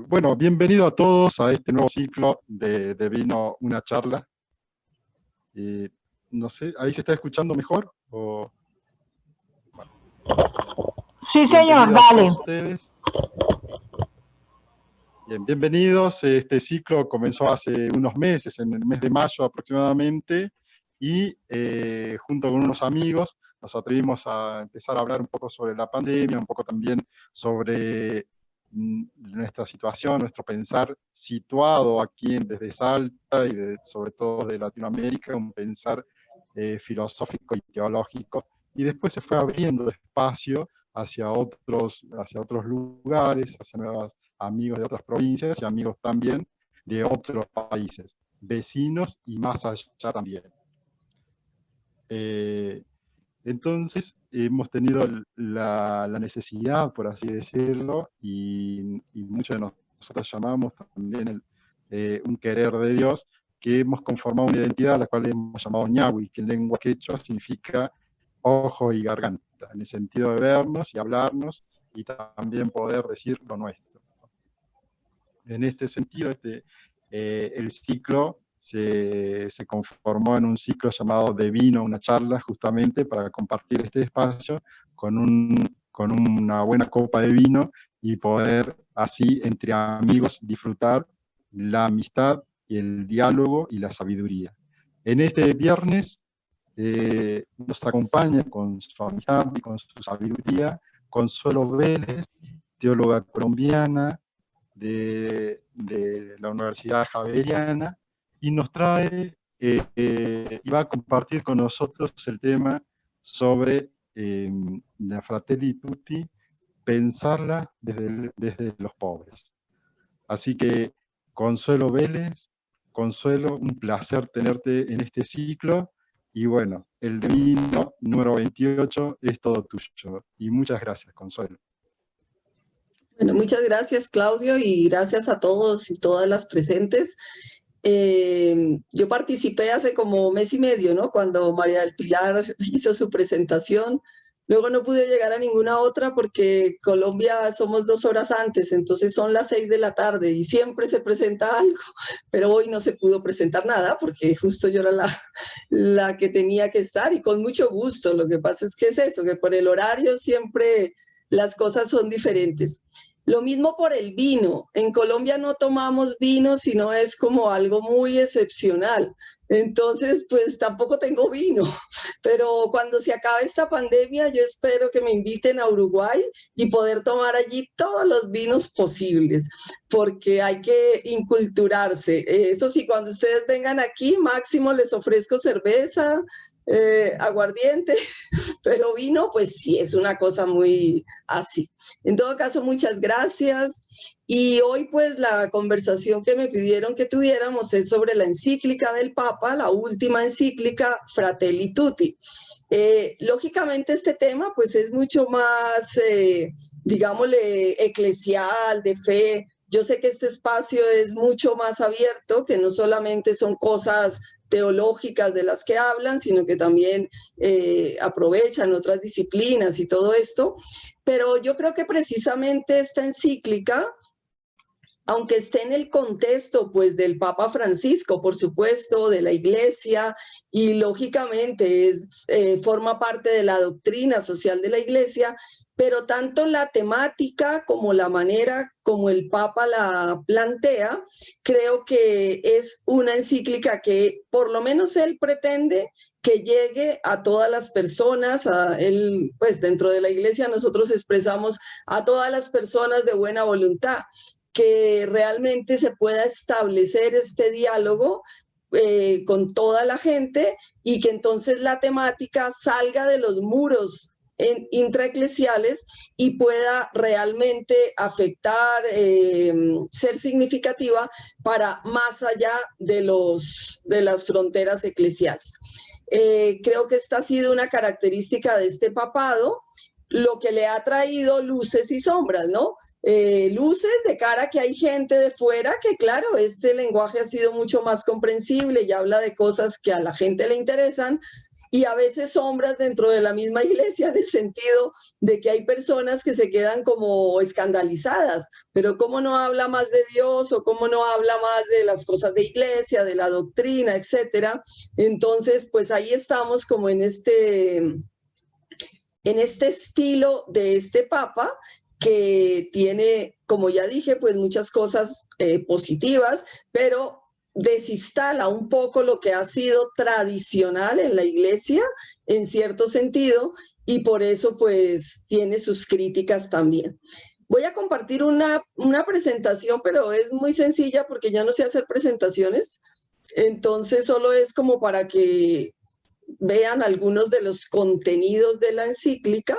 Bueno, bienvenido a todos a este nuevo ciclo de Vino una charla. No sé, ¿ahí se está escuchando mejor? Bueno, sí, señor, dale. Ustedes. Bien, bienvenidos. Este ciclo comenzó hace unos meses, en el mes de mayo aproximadamente, y junto con unos amigos nos atrevimos a empezar a hablar un poco sobre la pandemia, un poco también sobre nuestra situación, nuestro pensar situado aquí desde Salta y sobre todo de Latinoamérica, un pensar filosófico y teológico, y después se fue abriendo espacio hacia otros lugares, hacia nuevos amigos de otras provincias y amigos también de otros países, vecinos y más allá también. Entonces hemos tenido la necesidad, por así decirlo, y muchos de nosotros llamamos también un querer de Dios, que hemos conformado una identidad a la cual hemos llamado ñahui, que en lengua quechua significa ojo y garganta, en el sentido de vernos y hablarnos y también poder decir lo nuestro. En este sentido, el ciclo se conformó en un ciclo llamado De Vino, una charla, justamente para compartir este espacio con una buena copa de vino y poder así, entre amigos, disfrutar la amistad, y el diálogo y la sabiduría. En este viernes nos acompaña con su amistad y con su sabiduría Consuelo Vélez, teóloga colombiana, de la Universidad Javeriana, y nos trae y va a compartir con nosotros el tema sobre la Fratelli Tutti, pensarla desde los pobres. Así que, Consuelo Vélez, Consuelo, un placer tenerte en este ciclo, y bueno, el de vino número 28 es todo tuyo, y muchas gracias, Consuelo. Bueno, muchas gracias, Claudio, y gracias a todos y todas las presentes. Yo participé hace como mes y medio, ¿no? Cuando María del Pilar hizo su presentación. Luego no pude llegar a ninguna otra porque Colombia somos 2 horas antes, entonces son las 6 de la tarde y siempre se presenta algo, pero hoy no se pudo presentar nada porque justo yo era la que tenía que estar, y con mucho gusto. Lo que pasa es que es eso, que por el horario siempre las cosas son diferentes. Lo mismo por el vino. En Colombia no tomamos vino, sino es como algo muy excepcional. Entonces, pues tampoco tengo vino. Pero cuando se acabe esta pandemia, yo espero que me inviten a Uruguay y poder tomar allí todos los vinos posibles, porque hay que inculturarse. Eso sí, cuando ustedes vengan aquí, máximo les ofrezco cerveza, aguardiente, pero vino, pues sí, es una cosa muy así. En todo caso, muchas gracias. Y hoy, pues, la conversación que me pidieron que tuviéramos es sobre la encíclica del Papa, la última encíclica, Fratelli Tutti. Lógicamente, este tema, pues, es mucho más, digámosle, eclesial, de fe. Yo sé que este espacio es mucho más abierto, que no solamente son cosas teológicas de las que hablan, sino que también aprovechan otras disciplinas y todo esto. Pero yo creo que precisamente esta encíclica, aunque esté en el contexto pues del Papa Francisco, por supuesto, de la Iglesia, y lógicamente forma parte de la doctrina social de la Iglesia, pero tanto la temática como la manera como el Papa la plantea, creo que es una encíclica que por lo menos él pretende que llegue a todas las personas. Pues dentro de la Iglesia nosotros expresamos a todas las personas de buena voluntad, que realmente se pueda establecer este diálogo con toda la gente, y que entonces la temática salga de los muros intraeclesiales y pueda realmente afectar, ser significativa para más allá de las fronteras eclesiales. Creo que esta ha sido una característica de este papado, lo que le ha traído luces y sombras, ¿no? Luces de cara a que hay gente de fuera que, claro, este lenguaje ha sido mucho más comprensible y habla de cosas que a la gente le interesan, y a veces sombras dentro de la misma iglesia, en el sentido de que hay personas que se quedan como escandalizadas, pero cómo no habla más de Dios o cómo no habla más de las cosas de iglesia, de la doctrina, etcétera. Entonces, pues ahí estamos como en este estilo de este papa, que tiene, como ya dije, pues muchas cosas positivas, pero desinstala un poco lo que ha sido tradicional en la iglesia, en cierto sentido, y por eso pues tiene sus críticas también. Voy a compartir una presentación, pero es muy sencilla porque yo no sé hacer presentaciones, entonces solo es como para que vean algunos de los contenidos de la encíclica.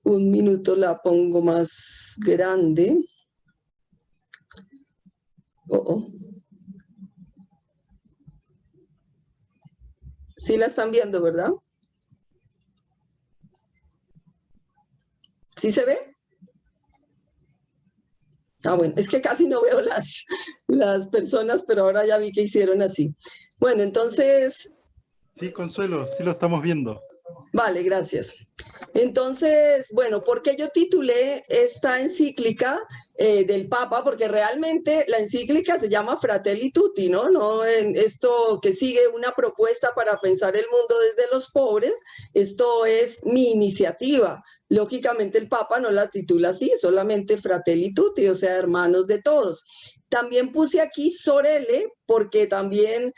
Un minuto la pongo más grande. Sí la están viendo, ¿verdad? ¿Sí se ve? Bueno, es que casi no veo las personas, pero ahora ya vi que hicieron así. Bueno, entonces... Sí, Consuelo, sí lo estamos viendo. Vale, gracias. Entonces, bueno, ¿por qué yo titulé esta encíclica del Papa? Porque realmente la encíclica se llama Fratelli Tutti, ¿no? No en esto que sigue una propuesta para pensar el mundo desde los pobres. Esto es mi iniciativa. Lógicamente el Papa no la titula así, solamente Fratelli Tutti, o sea, hermanos de todos. También puse aquí Sorelle, porque también,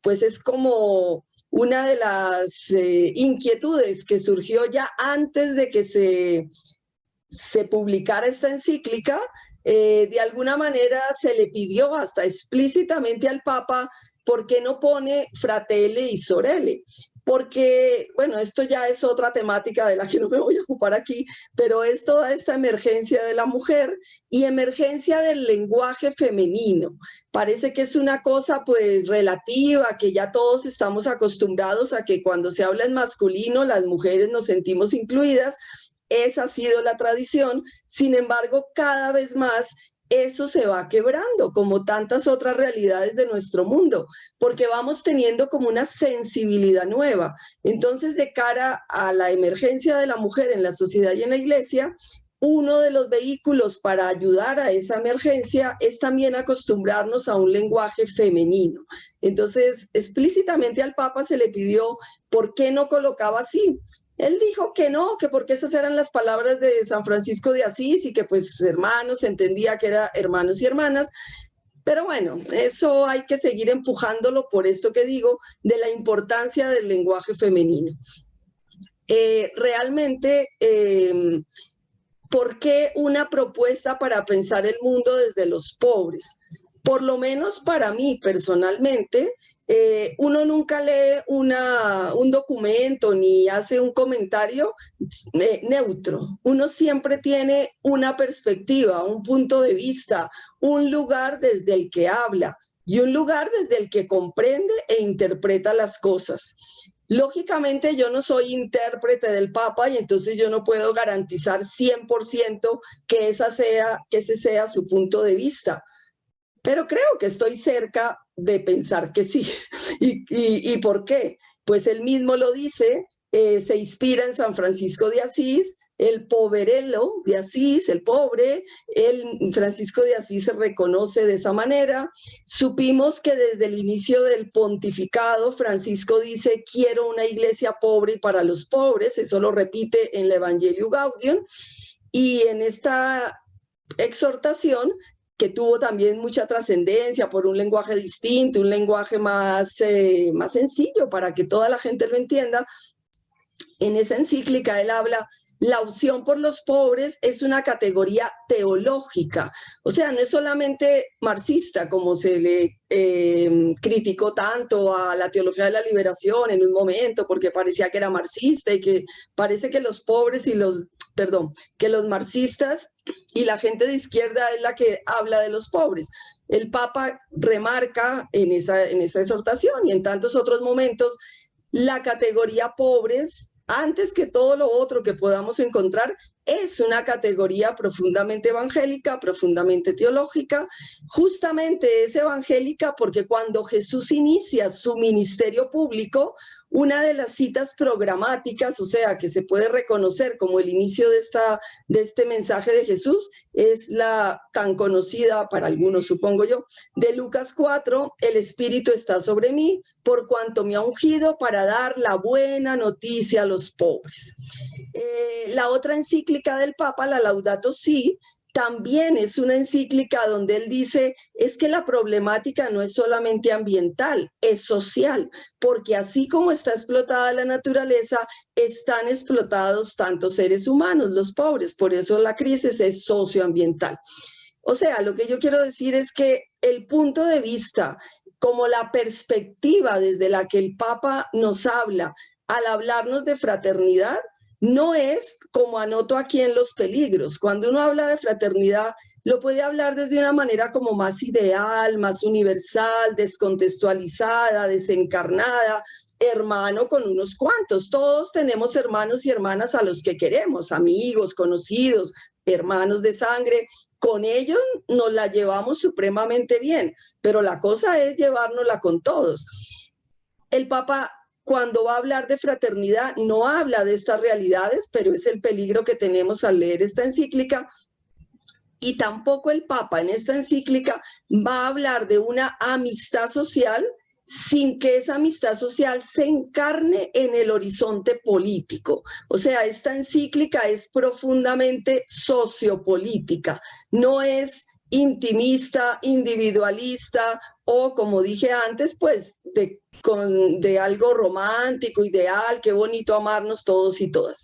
pues es como una de las inquietudes que surgió ya antes de que se publicara esta encíclica. De alguna manera se le pidió hasta explícitamente al Papa por qué no pone Fratelli y Sorelle. Porque, bueno, esto ya es otra temática de la que no me voy a ocupar aquí, pero es toda esta emergencia de la mujer y emergencia del lenguaje femenino. Parece que es una cosa pues relativa, que ya todos estamos acostumbrados a que cuando se habla en masculino las mujeres nos sentimos incluidas. Esa ha sido la tradición. Sin embargo, cada vez más eso se va quebrando, como tantas otras realidades de nuestro mundo, porque vamos teniendo como una sensibilidad nueva. Entonces, de cara a la emergencia de la mujer en la sociedad y en la iglesia, uno de los vehículos para ayudar a esa emergencia es también acostumbrarnos a un lenguaje femenino. Entonces, explícitamente al Papa se le pidió por qué no colocaba así. Él dijo que no, que porque esas eran las palabras de San Francisco de Asís y que pues hermanos, entendía que era hermanos y hermanas. Pero bueno, eso hay que seguir empujándolo por esto que digo, de la importancia del lenguaje femenino. Realmente, ¿por qué una propuesta para pensar el mundo desde los pobres? Por lo menos para mí personalmente, uno nunca lee un documento ni hace un comentario neutro. Uno siempre tiene una perspectiva, un punto de vista, un lugar desde el que habla y un lugar desde el que comprende e interpreta las cosas. Lógicamente yo no soy intérprete del Papa y entonces yo no puedo garantizar 100% que ese sea su punto de vista. Pero creo que estoy cerca de pensar que sí. ¿Y por qué? Pues él mismo lo dice, se inspira en San Francisco de Asís, el poverello de Asís, el pobre, Francisco de Asís se reconoce de esa manera. Supimos que desde el inicio del pontificado, Francisco dice, quiero una iglesia pobre y para los pobres, eso lo repite en el Evangelio Gaudium, y en esta exhortación, que tuvo también mucha trascendencia por un lenguaje distinto, un lenguaje más sencillo para que toda la gente lo entienda. En esa encíclica él habla, la opción por los pobres es una categoría teológica, o sea, no es solamente marxista como se le criticó tanto a la teología de la liberación en un momento porque parecía que era marxista y que parece que los pobres y que los marxistas y la gente de izquierda es la que habla de los pobres. El Papa remarca en esa exhortación y en tantos otros momentos la categoría pobres, antes que todo lo otro que podamos encontrar, es una categoría profundamente evangélica, profundamente teológica. Justamente es evangélica porque cuando Jesús inicia su ministerio público, una de las citas programáticas, o sea, que se puede reconocer como el inicio de este mensaje de Jesús, es la tan conocida para algunos, supongo yo, de Lucas 4, el Espíritu está sobre mí, por cuanto me ha ungido para dar la buena noticia a los pobres. La otra encíclica del Papa, la Laudato Si, también es una encíclica donde él dice, es que la problemática no es solamente ambiental, es social, porque así como está explotada la naturaleza, están explotados tantos seres humanos, los pobres, por eso la crisis es socioambiental. O sea, lo que yo quiero decir es que el punto de vista, como la perspectiva desde la que el Papa nos habla al hablarnos de fraternidad, no es como anoto aquí en Los Peligros. Cuando uno habla de fraternidad, lo puede hablar desde una manera como más ideal, más universal, descontextualizada, desencarnada, hermano con unos cuantos. Todos tenemos hermanos y hermanas a los que queremos, amigos, conocidos, hermanos de sangre. Con ellos nos la llevamos supremamente bien, pero la cosa es llevárnosla con todos. El Papa, cuando va a hablar de fraternidad, no habla de estas realidades, pero es el peligro que tenemos al leer esta encíclica. Y tampoco el Papa en esta encíclica va a hablar de una amistad social sin que esa amistad social se encarne en el horizonte político. O sea, esta encíclica es profundamente sociopolítica, no es intimista, individualista o, como dije antes, pues de algo romántico, ideal, qué bonito amarnos todos y todas.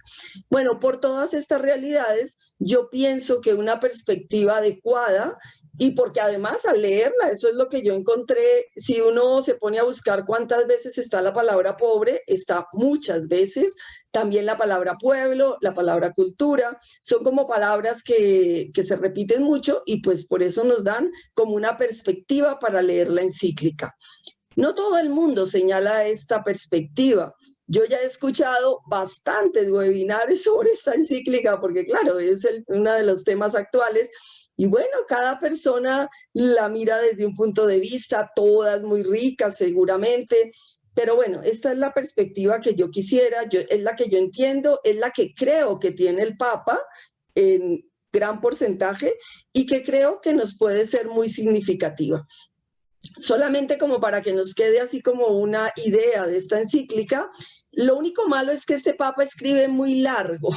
Bueno, por todas estas realidades, yo pienso que una perspectiva adecuada, y porque además al leerla, eso es lo que yo encontré, si uno se pone a buscar cuántas veces está la palabra pobre, está muchas veces, también la palabra pueblo, la palabra cultura, son como palabras que se repiten mucho y pues por eso nos dan como una perspectiva para leer la encíclica. No todo el mundo señala esta perspectiva. Yo ya he escuchado bastantes webinars sobre esta encíclica porque claro, es uno de los temas actuales. Y bueno, cada persona la mira desde un punto de vista, todas muy ricas seguramente, pero bueno, esta es la perspectiva que yo quisiera, es la que yo entiendo, es la que creo que tiene el Papa en gran porcentaje y que creo que nos puede ser muy significativa. Solamente como para que nos quede así como una idea de esta encíclica, lo único malo es que este Papa escribe muy largo.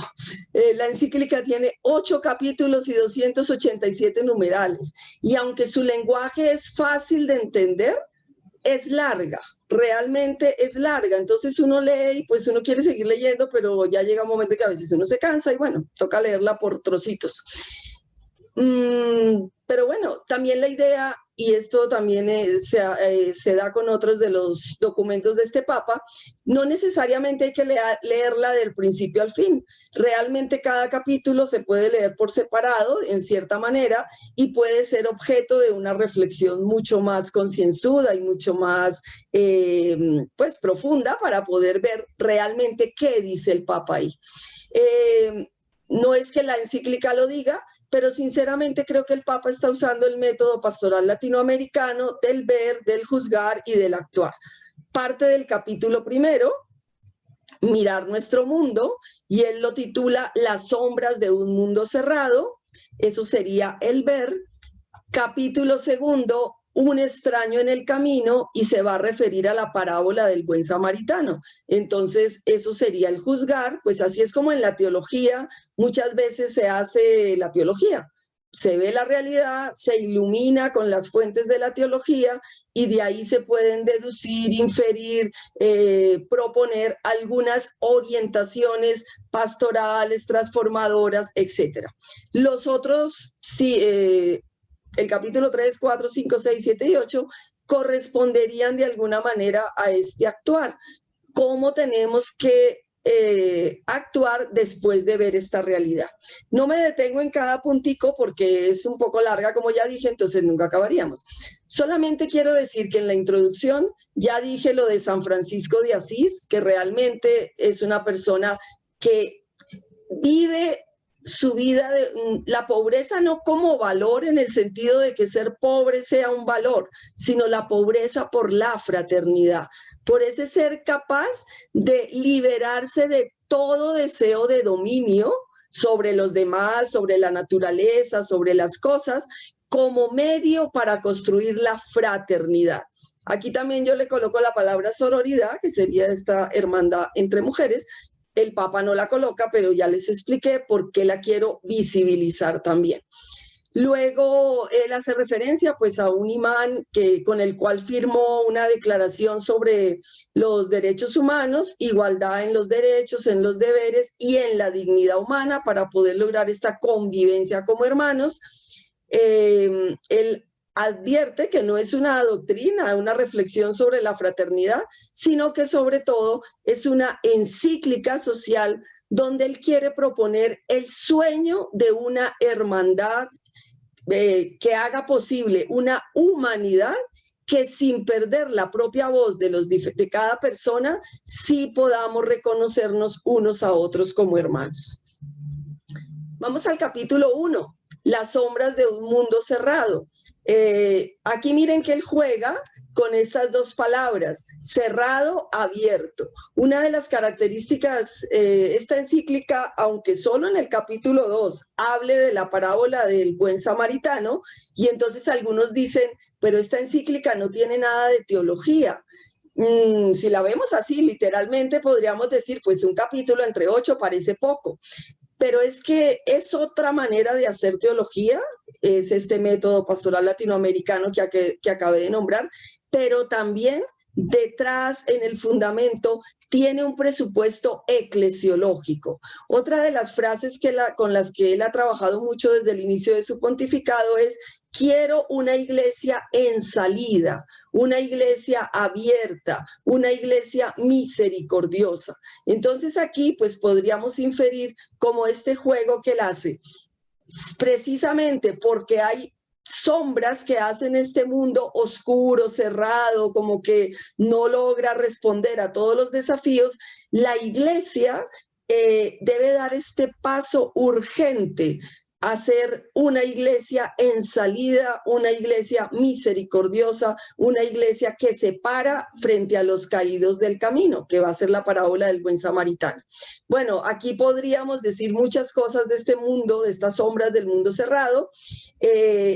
La encíclica tiene 8 capítulos y 287 numerales. Y aunque su lenguaje es fácil de entender, es larga, realmente es larga. Entonces uno lee y pues uno quiere seguir leyendo, pero ya llega un momento que a veces uno se cansa y bueno, toca leerla por trocitos. Pero bueno, también la idea, y esto también se da con otros de los documentos de este Papa, no necesariamente hay que leerla del principio al fin. Realmente cada capítulo se puede leer por separado, en cierta manera, y puede ser objeto de una reflexión mucho más concienzuda y mucho más pues, profunda para poder ver realmente qué dice el Papa ahí. No es que la encíclica lo diga, pero sinceramente creo que el Papa está usando el método pastoral latinoamericano del ver, del juzgar y del actuar. Parte del capítulo primero, mirar nuestro mundo, y él lo titula Las sombras de un mundo cerrado, eso sería el ver. Capítulo segundo, un extraño en el camino, y se va a referir a la parábola del buen samaritano. Entonces, eso sería el juzgar, pues así es como en la teología muchas veces se hace la teología. Se ve la realidad, se ilumina con las fuentes de la teología y de ahí se pueden deducir, inferir, proponer algunas orientaciones pastorales, transformadoras, etc. Los otros, sí, el capítulo 3, 4, 5, 6, 7 y 8 corresponderían de alguna manera a este actuar. ¿Cómo tenemos que actuar después de ver esta realidad. No me detengo en cada puntico porque es un poco larga, como ya dije, entonces nunca acabaríamos. Solamente quiero decir que en la introducción ya dije lo de San Francisco de Asís, que realmente es una persona que vive su vida de la pobreza no como valor en el sentido de que ser pobre sea un valor, sino la pobreza por la fraternidad, por ese ser capaz de liberarse de todo deseo de dominio sobre los demás, sobre la naturaleza, sobre las cosas, como medio para construir la fraternidad. Aquí también yo le coloco la palabra sororidad, que sería esta hermandad entre mujeres. El Papa no la coloca, pero ya les expliqué por qué la quiero visibilizar también. Luego él hace referencia pues a un imán con el cual firmó una declaración sobre los derechos humanos, igualdad en los derechos, en los deberes y en la dignidad humana para poder lograr esta convivencia como hermanos. Él advierte que no es una doctrina, una reflexión sobre la fraternidad, sino que sobre todo es una encíclica social donde él quiere proponer el sueño de una hermandad que haga posible una humanidad que sin perder la propia voz de cada persona, sí podamos reconocernos unos a otros como hermanos. Vamos al capítulo 1. Las sombras de un mundo cerrado. Aquí miren que él juega con estas dos palabras, cerrado, abierto. Una de las características, esta encíclica, aunque solo en el capítulo 2 hable de la parábola del buen samaritano, y entonces algunos dicen, pero esta encíclica no tiene nada de teología. Si la vemos así, literalmente podríamos decir, pues un capítulo entre 8 parece poco. Pero es que es otra manera de hacer teología, es este método pastoral latinoamericano que acabé de nombrar, pero también detrás, en el fundamento, tiene un presupuesto eclesiológico. Otra de las frases con las que él ha trabajado mucho desde el inicio de su pontificado es: quiero una iglesia en salida, una iglesia abierta, una iglesia misericordiosa. Entonces aquí pues podríamos inferir como este juego que él hace, precisamente porque hay sombras que hacen este mundo oscuro, cerrado, como que no logra responder a todos los desafíos, la iglesia debe dar este paso urgente a ser una iglesia en salida, una iglesia misericordiosa, una iglesia que se para frente a los caídos del camino, que va a ser la parábola del buen samaritano. Bueno, aquí podríamos decir muchas cosas de este mundo, de estas sombras del mundo cerrado.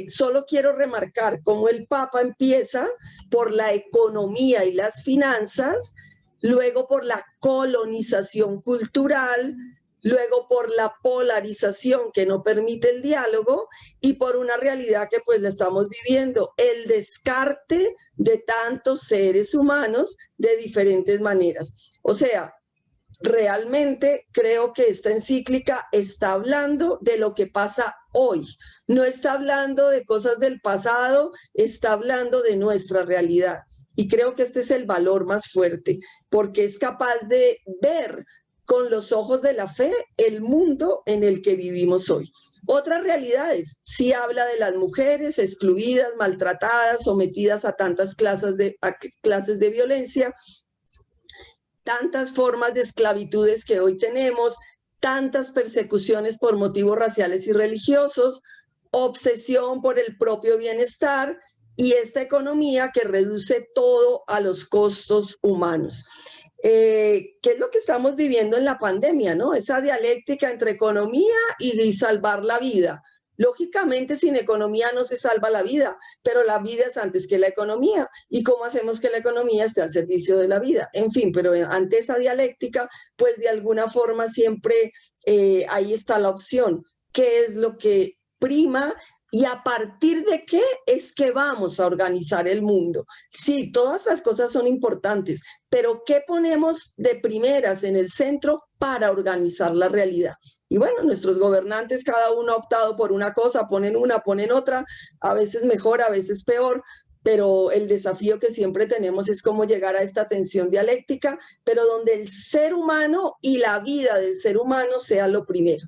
Solo quiero remarcar cómo el Papa empieza por la economía y las finanzas, luego por la colonización cultural, luego por la polarización que no permite el diálogo y por una realidad que pues la estamos viviendo, el descarte de tantos seres humanos de diferentes maneras. O sea, realmente creo que esta encíclica está hablando de lo que pasa hoy, no está hablando de cosas del pasado, está hablando de nuestra realidad. Y creo que este es el valor más fuerte, porque es capaz de ver con los ojos de la fe el mundo en el que vivimos hoy. Otras realidades, sí habla de las mujeres excluidas, maltratadas, sometidas a tantas clases de violencia, tantas formas de esclavitudes que hoy tenemos, tantas persecuciones por motivos raciales y religiosos, obsesión por el propio bienestar y esta economía que reduce todo a los costos humanos. ¿Qué es lo que estamos viviendo en la pandemia, ¿no? Esa dialéctica entre economía y salvar la vida. Lógicamente, sin economía no se salva la vida, pero la vida es antes que la economía. ¿Y cómo hacemos que la economía esté al servicio de la vida? En fin, pero ante esa dialéctica, pues de alguna forma siempre ahí está la opción. ¿Qué es lo que prima? ¿Y a partir de qué es que vamos a organizar el mundo? Sí, todas las cosas son importantes, pero ¿qué ponemos de primeras en el centro para organizar la realidad? Y bueno, nuestros gobernantes, cada uno ha optado por una cosa, ponen una, ponen otra, a veces mejor, a veces peor, pero el desafío que siempre tenemos es cómo llegar a esta tensión dialéctica, pero donde el ser humano y la vida del ser humano sea lo primero.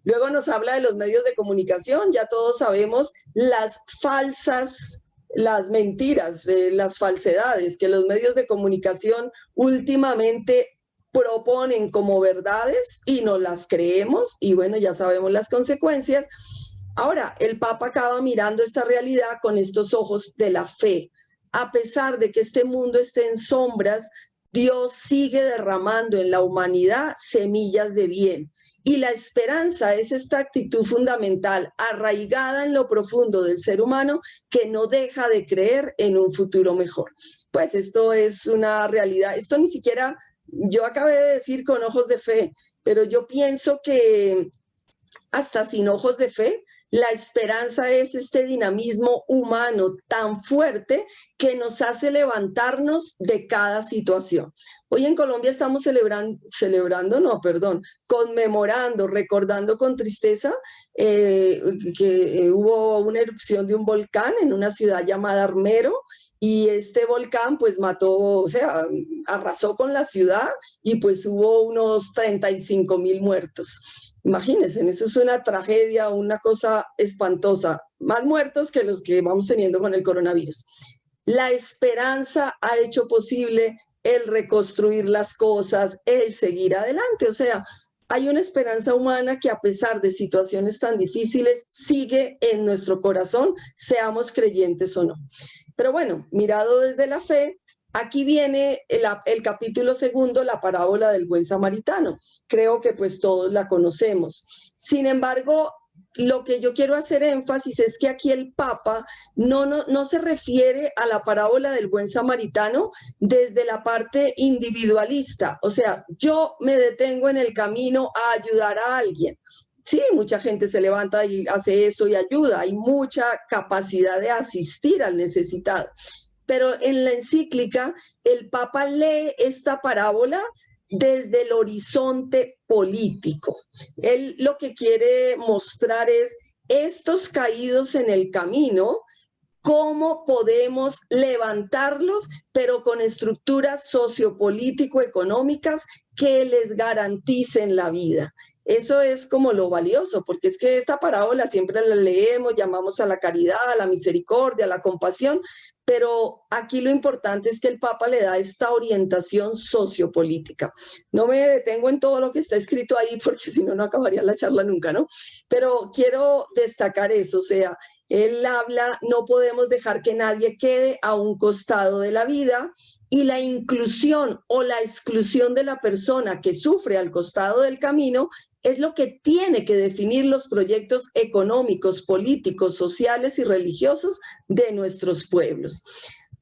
Luego nos habla de los medios de comunicación, ya todos sabemos las falsas, las mentiras, las falsedades que los medios de comunicación últimamente proponen como verdades y nos las creemos y bueno, ya sabemos las consecuencias. Ahora, el Papa acaba mirando esta realidad con estos ojos de la fe. A pesar de que este mundo esté en sombras, Dios sigue derramando en la humanidad semillas de bien. Y la esperanza es esta actitud fundamental, arraigada en lo profundo del ser humano, que no deja de creer en un futuro mejor. Pues esto es una realidad. Esto ni siquiera, yo acabé de decir con ojos de fe, pero yo pienso que hasta sin ojos de fe, la esperanza es este dinamismo humano tan fuerte que nos hace levantarnos de cada situación. Hoy en Colombia estamos conmemorando, recordando con tristeza que hubo una erupción de un volcán en una ciudad llamada Armero, y este volcán pues mató, o sea, arrasó con la ciudad y pues hubo unos 35.000 muertos. Imagínense, eso es una tragedia, una cosa espantosa, más muertos que los que vamos teniendo con el coronavirus. La esperanza ha hecho posible el reconstruir las cosas, el seguir adelante, o sea, hay una esperanza humana que a pesar de situaciones tan difíciles sigue en nuestro corazón, seamos creyentes o no. Pero bueno, mirado desde la fe, aquí viene el capítulo 2, la parábola del buen samaritano. Creo que pues todos la conocemos. Sin embargo, lo que yo quiero hacer énfasis es que aquí el Papa no se refiere a la parábola del buen samaritano desde la parte individualista. O sea, yo me detengo en el camino a ayudar a alguien. Sí, mucha gente se levanta y hace eso y ayuda. Hay mucha capacidad de asistir al necesitado. Pero en la encíclica, el Papa lee esta parábola desde el horizonte político. Él lo que quiere mostrar es estos caídos en el camino, cómo podemos levantarlos, pero con estructuras sociopolítico-económicas que les garanticen la vida. Eso es como lo valioso, porque es que esta parábola siempre la leemos, llamamos a la caridad, a la misericordia, a la compasión, pero aquí lo importante es que el Papa le da esta orientación sociopolítica. No me detengo en todo lo que está escrito ahí, porque si no, no acabaría la charla nunca, ¿no? Pero quiero destacar eso, o sea, él habla, no podemos dejar que nadie quede a un costado de la vida, y la inclusión o la exclusión de la persona que sufre al costado del camino es lo que tiene que definir los proyectos económicos, políticos, sociales y religiosos de nuestros pueblos.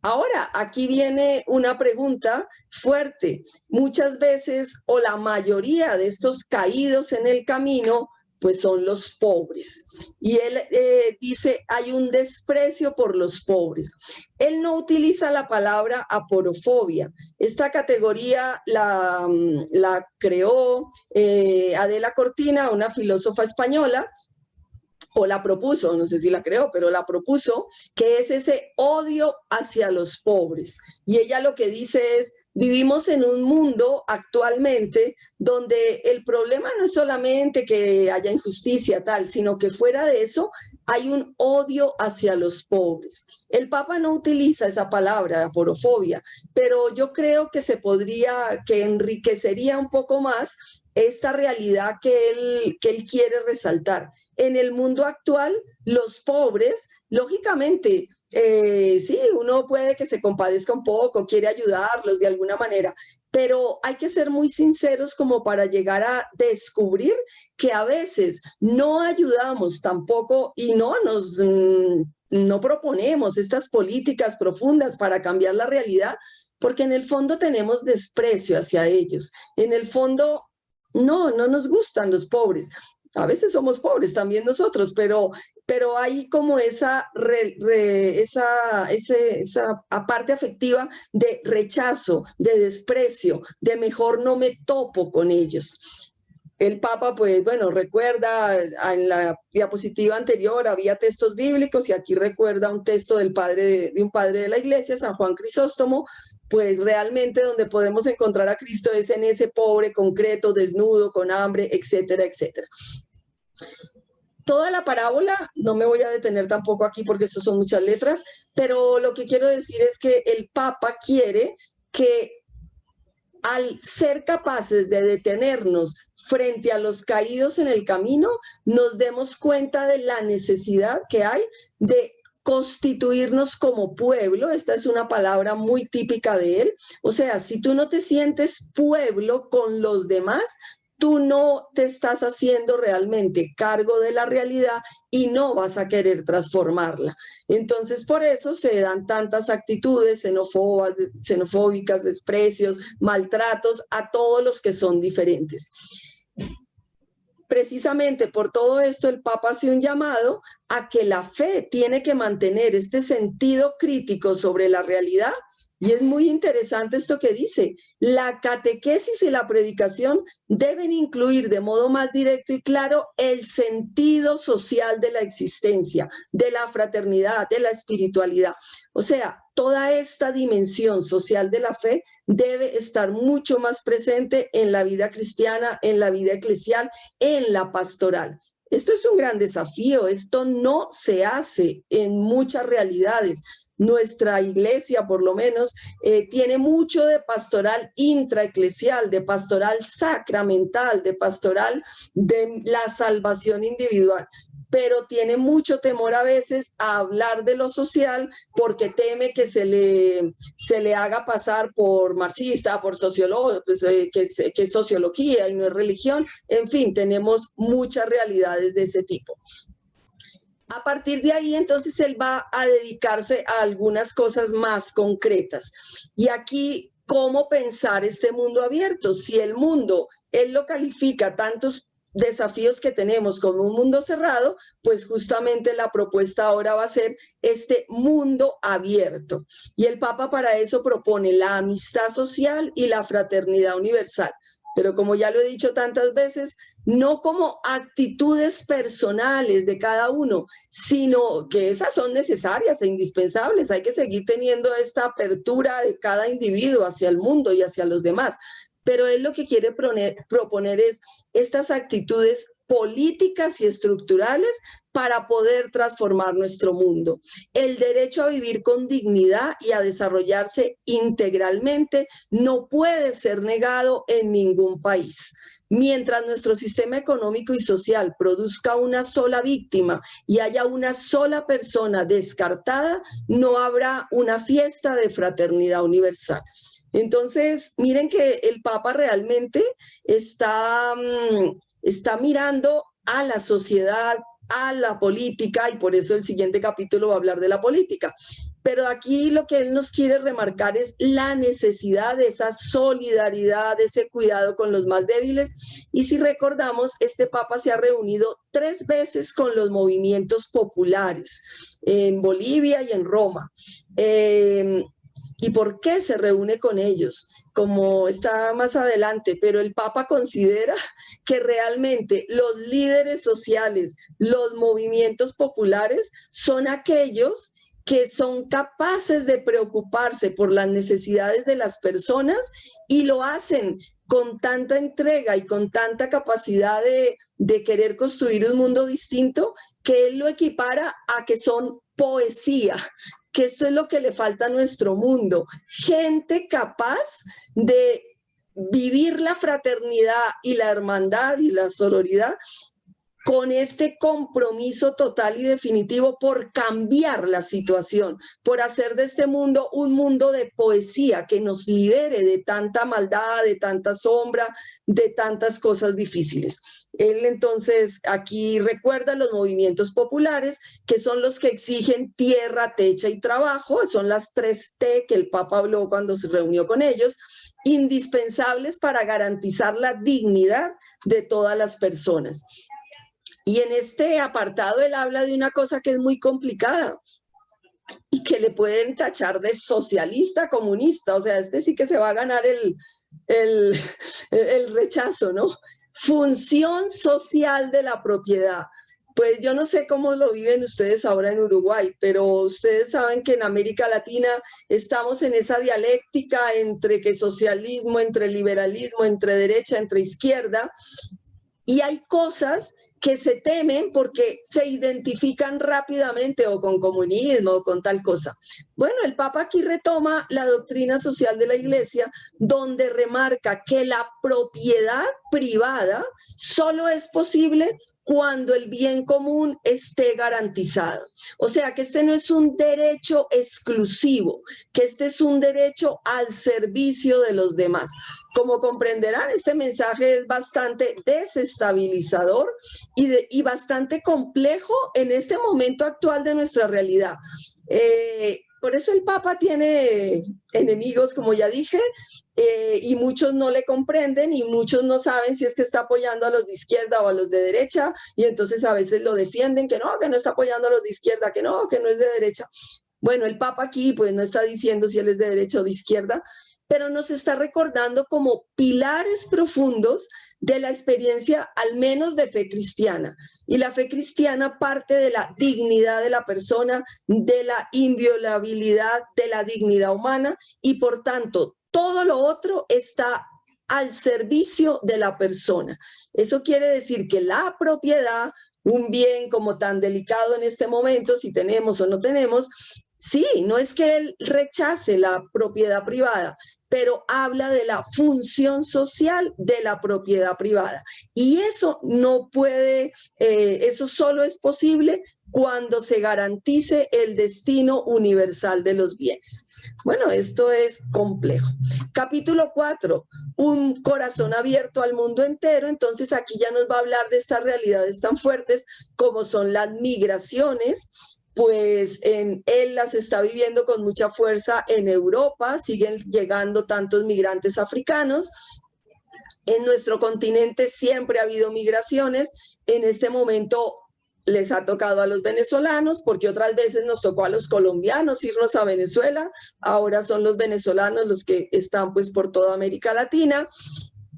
Ahora, aquí viene una pregunta fuerte. Muchas veces, o la mayoría de estos caídos en el camino, pues son los pobres. Y él dice, hay un desprecio por los pobres. Él no utiliza la palabra aporofobia. Esta categoría la creó Adela Cortina, una filósofa española, o la propuso, no sé si la creó, pero la propuso, que es ese odio hacia los pobres. Y ella lo que dice es, vivimos en un mundo actualmente donde el problema no es solamente que haya injusticia tal, sino que fuera de eso hay un odio hacia los pobres. El Papa no utiliza esa palabra, aporofobia, pero yo creo que que enriquecería un poco más esta realidad que él quiere resaltar. En el mundo actual, los pobres, lógicamente, sí, uno puede que se compadezca un poco, quiere ayudarlos de alguna manera, pero hay que ser muy sinceros como para llegar a descubrir que a veces no ayudamos tampoco y no proponemos estas políticas profundas para cambiar la realidad, porque en el fondo tenemos desprecio hacia ellos. En el fondo, no nos gustan los pobres. A veces somos pobres también nosotros, pero hay como esa parte afectiva de rechazo, de desprecio, de mejor no me topo con ellos. el Papa, pues bueno, recuerda, en la diapositiva anterior había textos bíblicos y aquí recuerda un texto del padre, de un padre de la iglesia, San Juan Crisóstomo, pues realmente donde podemos encontrar a Cristo es en ese pobre, concreto, desnudo, con hambre, etcétera, etcétera. Toda la parábola, no me voy a detener tampoco aquí porque esto son muchas letras, pero lo que quiero decir es que el Papa quiere que al ser capaces de detenernos frente a los caídos en el camino, nos demos cuenta de la necesidad que hay de constituirnos como pueblo. Esta es una palabra muy típica de él. O sea, si tú no te sientes pueblo con los demás, tú no te estás haciendo realmente cargo de la realidad y no vas a querer transformarla. Entonces, por eso se dan tantas actitudes xenofóbicas, desprecios, maltratos a todos los que son diferentes. Precisamente por todo esto, el Papa hace un llamado a que la fe tiene que mantener este sentido crítico sobre la realidad. Y es muy interesante esto que dice: la catequesis y la predicación deben incluir de modo más directo y claro el sentido social de la existencia, de la fraternidad, de la espiritualidad. O sea, toda esta dimensión social de la fe debe estar mucho más presente en la vida cristiana, en la vida eclesial, en la pastoral. Esto es un gran desafío, esto no se hace en muchas realidades. Nuestra iglesia, por lo menos, tiene mucho de pastoral intraeclesial, de pastoral sacramental, de pastoral de la salvación individual, pero tiene mucho temor a veces a hablar de lo social porque teme que se le haga pasar por marxista, por sociólogo, pues, que es sociología y no es religión. En fin, tenemos muchas realidades de ese tipo. A partir de ahí, entonces, él va a dedicarse a algunas cosas más concretas. Y aquí, ¿cómo pensar este mundo abierto? Si el mundo, él lo califica tantos desafíos que tenemos como un mundo cerrado, pues justamente la propuesta ahora va a ser este mundo abierto. Y el Papa para eso propone la amistad social y la fraternidad universal. Pero como ya lo he dicho tantas veces, no como actitudes personales de cada uno, sino que esas son necesarias e indispensables. Hay que seguir teniendo esta apertura de cada individuo hacia el mundo y hacia los demás. Pero él lo que quiere proponer es estas actitudes políticas y estructurales para poder transformar nuestro mundo. El derecho a vivir con dignidad y a desarrollarse integralmente no puede ser negado en ningún país. Mientras nuestro sistema económico y social produzca una sola víctima y haya una sola persona descartada, no habrá una fiesta de fraternidad universal. Entonces, miren que el Papa realmente está mirando a la sociedad, a la política, y por eso el siguiente capítulo va a hablar de la política. Pero aquí lo que él nos quiere remarcar es la necesidad de esa solidaridad, de ese cuidado con los más débiles. Y si recordamos, este Papa se ha reunido 3 veces con los movimientos populares en Bolivia y en Roma. ¿Y por qué se reúne con ellos? Como está más adelante, pero el Papa considera que realmente los líderes sociales, los movimientos populares, son aquellos que son capaces de preocuparse por las necesidades de las personas y lo hacen con tanta entrega y con tanta capacidad de querer construir un mundo distinto, que él lo equipara a que son poesía, que esto es lo que le falta a nuestro mundo. Gente capaz de vivir la fraternidad y la hermandad y la sororidad con este compromiso total y definitivo por cambiar la situación, por hacer de este mundo un mundo de poesía que nos libere de tanta maldad, de tanta sombra, de tantas cosas difíciles. Él entonces aquí recuerda los movimientos populares, que son los que exigen tierra, techo y trabajo, son las 3 T que el Papa habló cuando se reunió con ellos, indispensables para garantizar la dignidad de todas las personas. Y en este apartado él habla de una cosa que es muy complicada y que le pueden tachar de socialista, comunista. O sea, este sí que se va a ganar el rechazo, ¿no? función social de la propiedad. Pues yo no sé cómo lo viven ustedes ahora en Uruguay, pero ustedes saben que en América Latina estamos en esa dialéctica entre que socialismo, entre liberalismo, entre derecha, entre izquierda, y hay cosas que se temen porque se identifican rápidamente o con comunismo o con tal cosa. Bueno, el Papa aquí retoma la doctrina social de la Iglesia, donde remarca que la propiedad privada solo es posible cuando el bien común esté garantizado. O sea, que este no es un derecho exclusivo, que este es un derecho al servicio de los demás. Como comprenderán, este mensaje es bastante desestabilizador y bastante complejo en este momento actual de nuestra realidad. Por eso el Papa tiene enemigos, como ya dije, y muchos no le comprenden y muchos no saben si es que está apoyando a los de izquierda o a los de derecha, y entonces a veces lo defienden, que no está apoyando a los de izquierda, que no es de derecha. Bueno, el Papa aquí pues no está diciendo si él es de derecha o de izquierda, pero nos está recordando como pilares profundos de la experiencia, al menos de fe cristiana. Y la fe cristiana parte de la dignidad de la persona, de la inviolabilidad de la dignidad humana, y por tanto, todo lo otro está al servicio de la persona. Eso quiere decir que la propiedad, un bien como tan delicado en este momento, si tenemos o no tenemos, sí, no es que él rechace la propiedad privada, pero habla de la función social de la propiedad privada. Y eso no puede, eso solo es posible cuando se garantice el destino universal de los bienes. Bueno, esto es complejo. Capítulo 4, un corazón abierto al mundo entero. Entonces aquí ya nos va a hablar de estas realidades tan fuertes como son las migraciones. Pues él las está viviendo con mucha fuerza en Europa, siguen llegando tantos migrantes africanos. En nuestro continente siempre ha habido migraciones, en este momento les ha tocado a los venezolanos, porque otras veces nos tocó a los colombianos irnos a Venezuela, ahora son los venezolanos los que están pues por toda América Latina.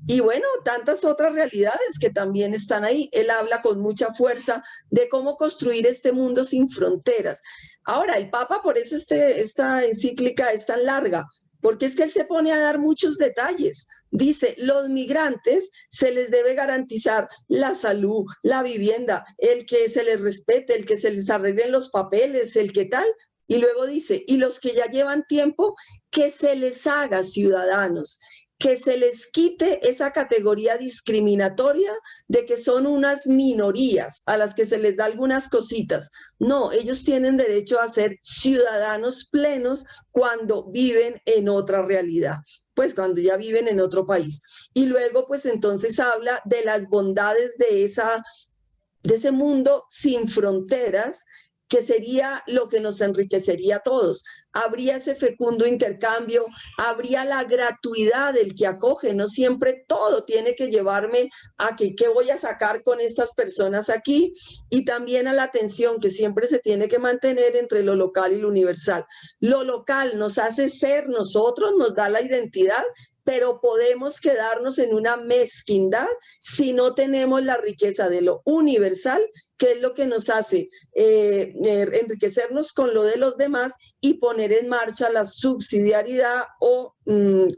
Y bueno, tantas otras realidades que también están ahí. Él habla con mucha fuerza de cómo construir este mundo sin fronteras. Ahora, el Papa, por eso esta encíclica es tan larga, porque es que él se pone a dar muchos detalles. Dice, los migrantes se les debe garantizar la salud, la vivienda, el que se les respete, el que se les arreglen los papeles, el que tal. Y luego dice, y los que ya llevan tiempo, que se les haga ciudadanos, que se les quite esa categoría discriminatoria de que son unas minorías a las que se les da algunas cositas. No, ellos tienen derecho a ser ciudadanos plenos cuando viven en otra realidad, pues cuando ya viven en otro país. Y luego, pues entonces habla de las bondades de ese mundo sin fronteras, que sería lo que nos enriquecería a todos. Habría ese fecundo intercambio, habría la gratuidad del que acoge, no siempre todo tiene que llevarme a que qué voy a sacar con estas personas aquí, y también a la tensión que siempre se tiene que mantener entre lo local y lo universal. Lo local nos hace ser nosotros, nos da la identidad, pero podemos quedarnos en una mezquindad si no tenemos la riqueza de lo universal, que es lo que nos hace enriquecernos con lo de los demás y poner en marcha la subsidiariedad, o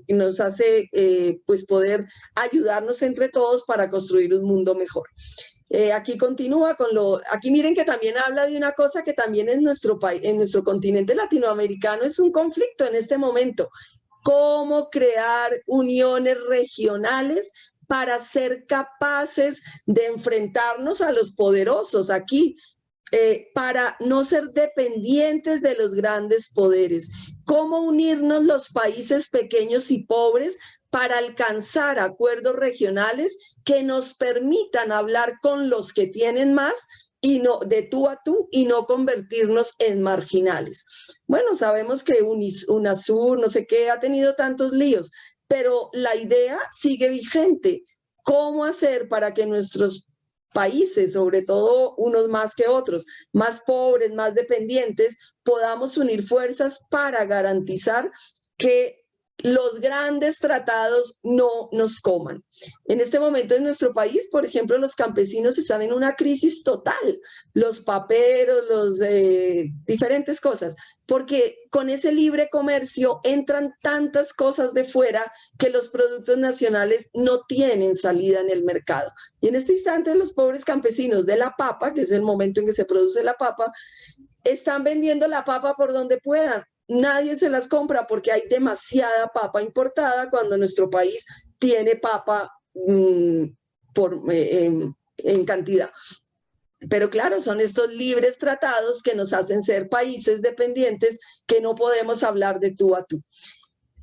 nos hace pues poder ayudarnos entre todos para construir un mundo mejor. Aquí continúa aquí miren que también habla de una cosa que también en nuestro país, en nuestro continente latinoamericano es un conflicto en este momento. Cómo crear uniones regionales para ser capaces de enfrentarnos a los poderosos aquí, para no ser dependientes de los grandes poderes. Cómo unirnos los países pequeños y pobres para alcanzar acuerdos regionales que nos permitan hablar con los que tienen más, y no de tú a tú, y no convertirnos en marginales. Bueno, sabemos que UNASUR, no sé qué, ha tenido tantos líos, pero la idea sigue vigente. ¿Cómo hacer para que nuestros países, sobre todo unos más que otros, más pobres, más dependientes, podamos unir fuerzas para garantizar que los grandes tratados no nos coman. En este momento en nuestro país, por ejemplo, los campesinos están en una crisis total, los paperos, diferentes cosas, porque con ese libre comercio entran tantas cosas de fuera que los productos nacionales no tienen salida en el mercado. Y en este instante los pobres campesinos de la papa, que es el momento en que se produce la papa, están vendiendo la papa por donde puedan. Nadie se las compra porque hay demasiada papa importada cuando nuestro país tiene papa en cantidad. Pero claro, son estos libres tratados que nos hacen ser países dependientes que no podemos hablar de tú a tú.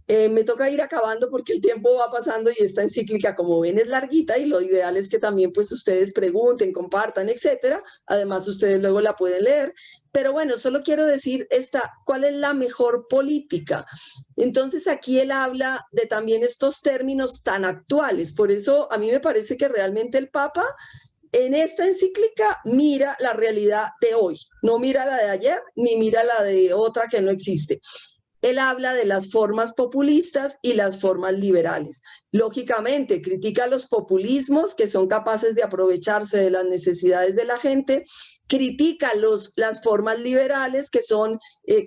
Me toca ir acabando porque el tiempo va pasando y esta encíclica, como ven, es larguita y lo ideal es que también pues ustedes pregunten, compartan, etcétera. Además, ustedes luego la pueden leer. Pero bueno, solo quiero decir cuál es la mejor política. Entonces aquí él habla de también estos términos tan actuales. Por eso a mí me parece que realmente el Papa en esta encíclica mira la realidad de hoy. No mira la de ayer ni mira la de otra que no existe. Él habla de las formas populistas y las formas liberales. Lógicamente, critica los populismos que son capaces de aprovecharse de las necesidades de la gente, critica las formas liberales que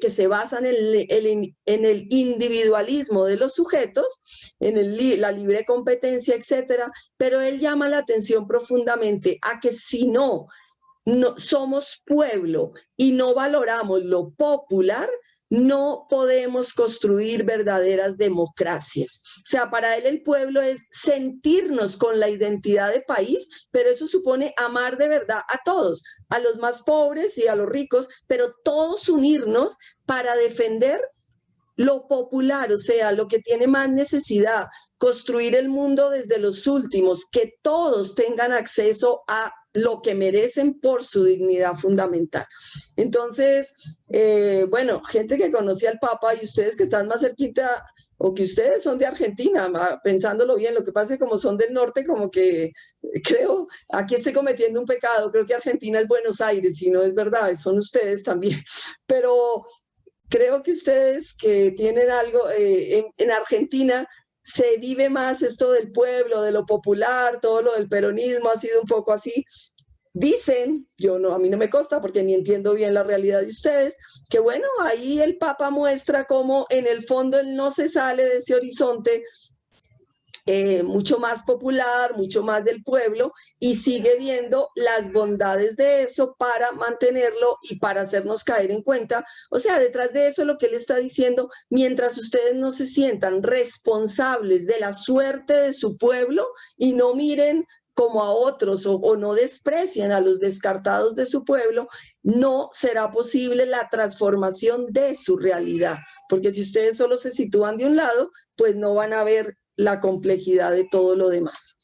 se basan en el individualismo de los sujetos, en la libre competencia, etcétera, pero él llama la atención profundamente a que si no somos pueblo y no valoramos lo popular, no podemos construir verdaderas democracias. O sea, para él el pueblo es sentirnos con la identidad de país, pero eso supone amar de verdad a todos, a los más pobres y a los ricos, pero todos unirnos para defender lo popular, o sea, lo que tiene más necesidad, construir el mundo desde los últimos, que todos tengan acceso a lo que merecen por su dignidad fundamental. Entonces, bueno, gente que conocía al Papa y ustedes que están más cerquita o que ustedes son de Argentina, pensándolo bien, lo que pasa es que como son del norte, como que creo, aquí estoy cometiendo un pecado, creo que Argentina es Buenos Aires, y no es verdad, son ustedes también, pero creo que ustedes que tienen algo en Argentina, se vive más esto del pueblo, de lo popular, todo lo del peronismo ha sido un poco así. Dicen, a mí no me consta porque ni entiendo bien la realidad de ustedes, que bueno, ahí el Papa muestra cómo en el fondo él no se sale de ese horizonte mucho más popular, mucho más del pueblo, y sigue viendo las bondades de eso para mantenerlo y para hacernos caer en cuenta. O sea, detrás de eso lo que él está diciendo, mientras ustedes no se sientan responsables de la suerte de su pueblo y no miren como a otros o no desprecien a los descartados de su pueblo, no será posible la transformación de su realidad, porque si ustedes solo se sitúan de un lado, pues no van a ver la complejidad de todo lo demás.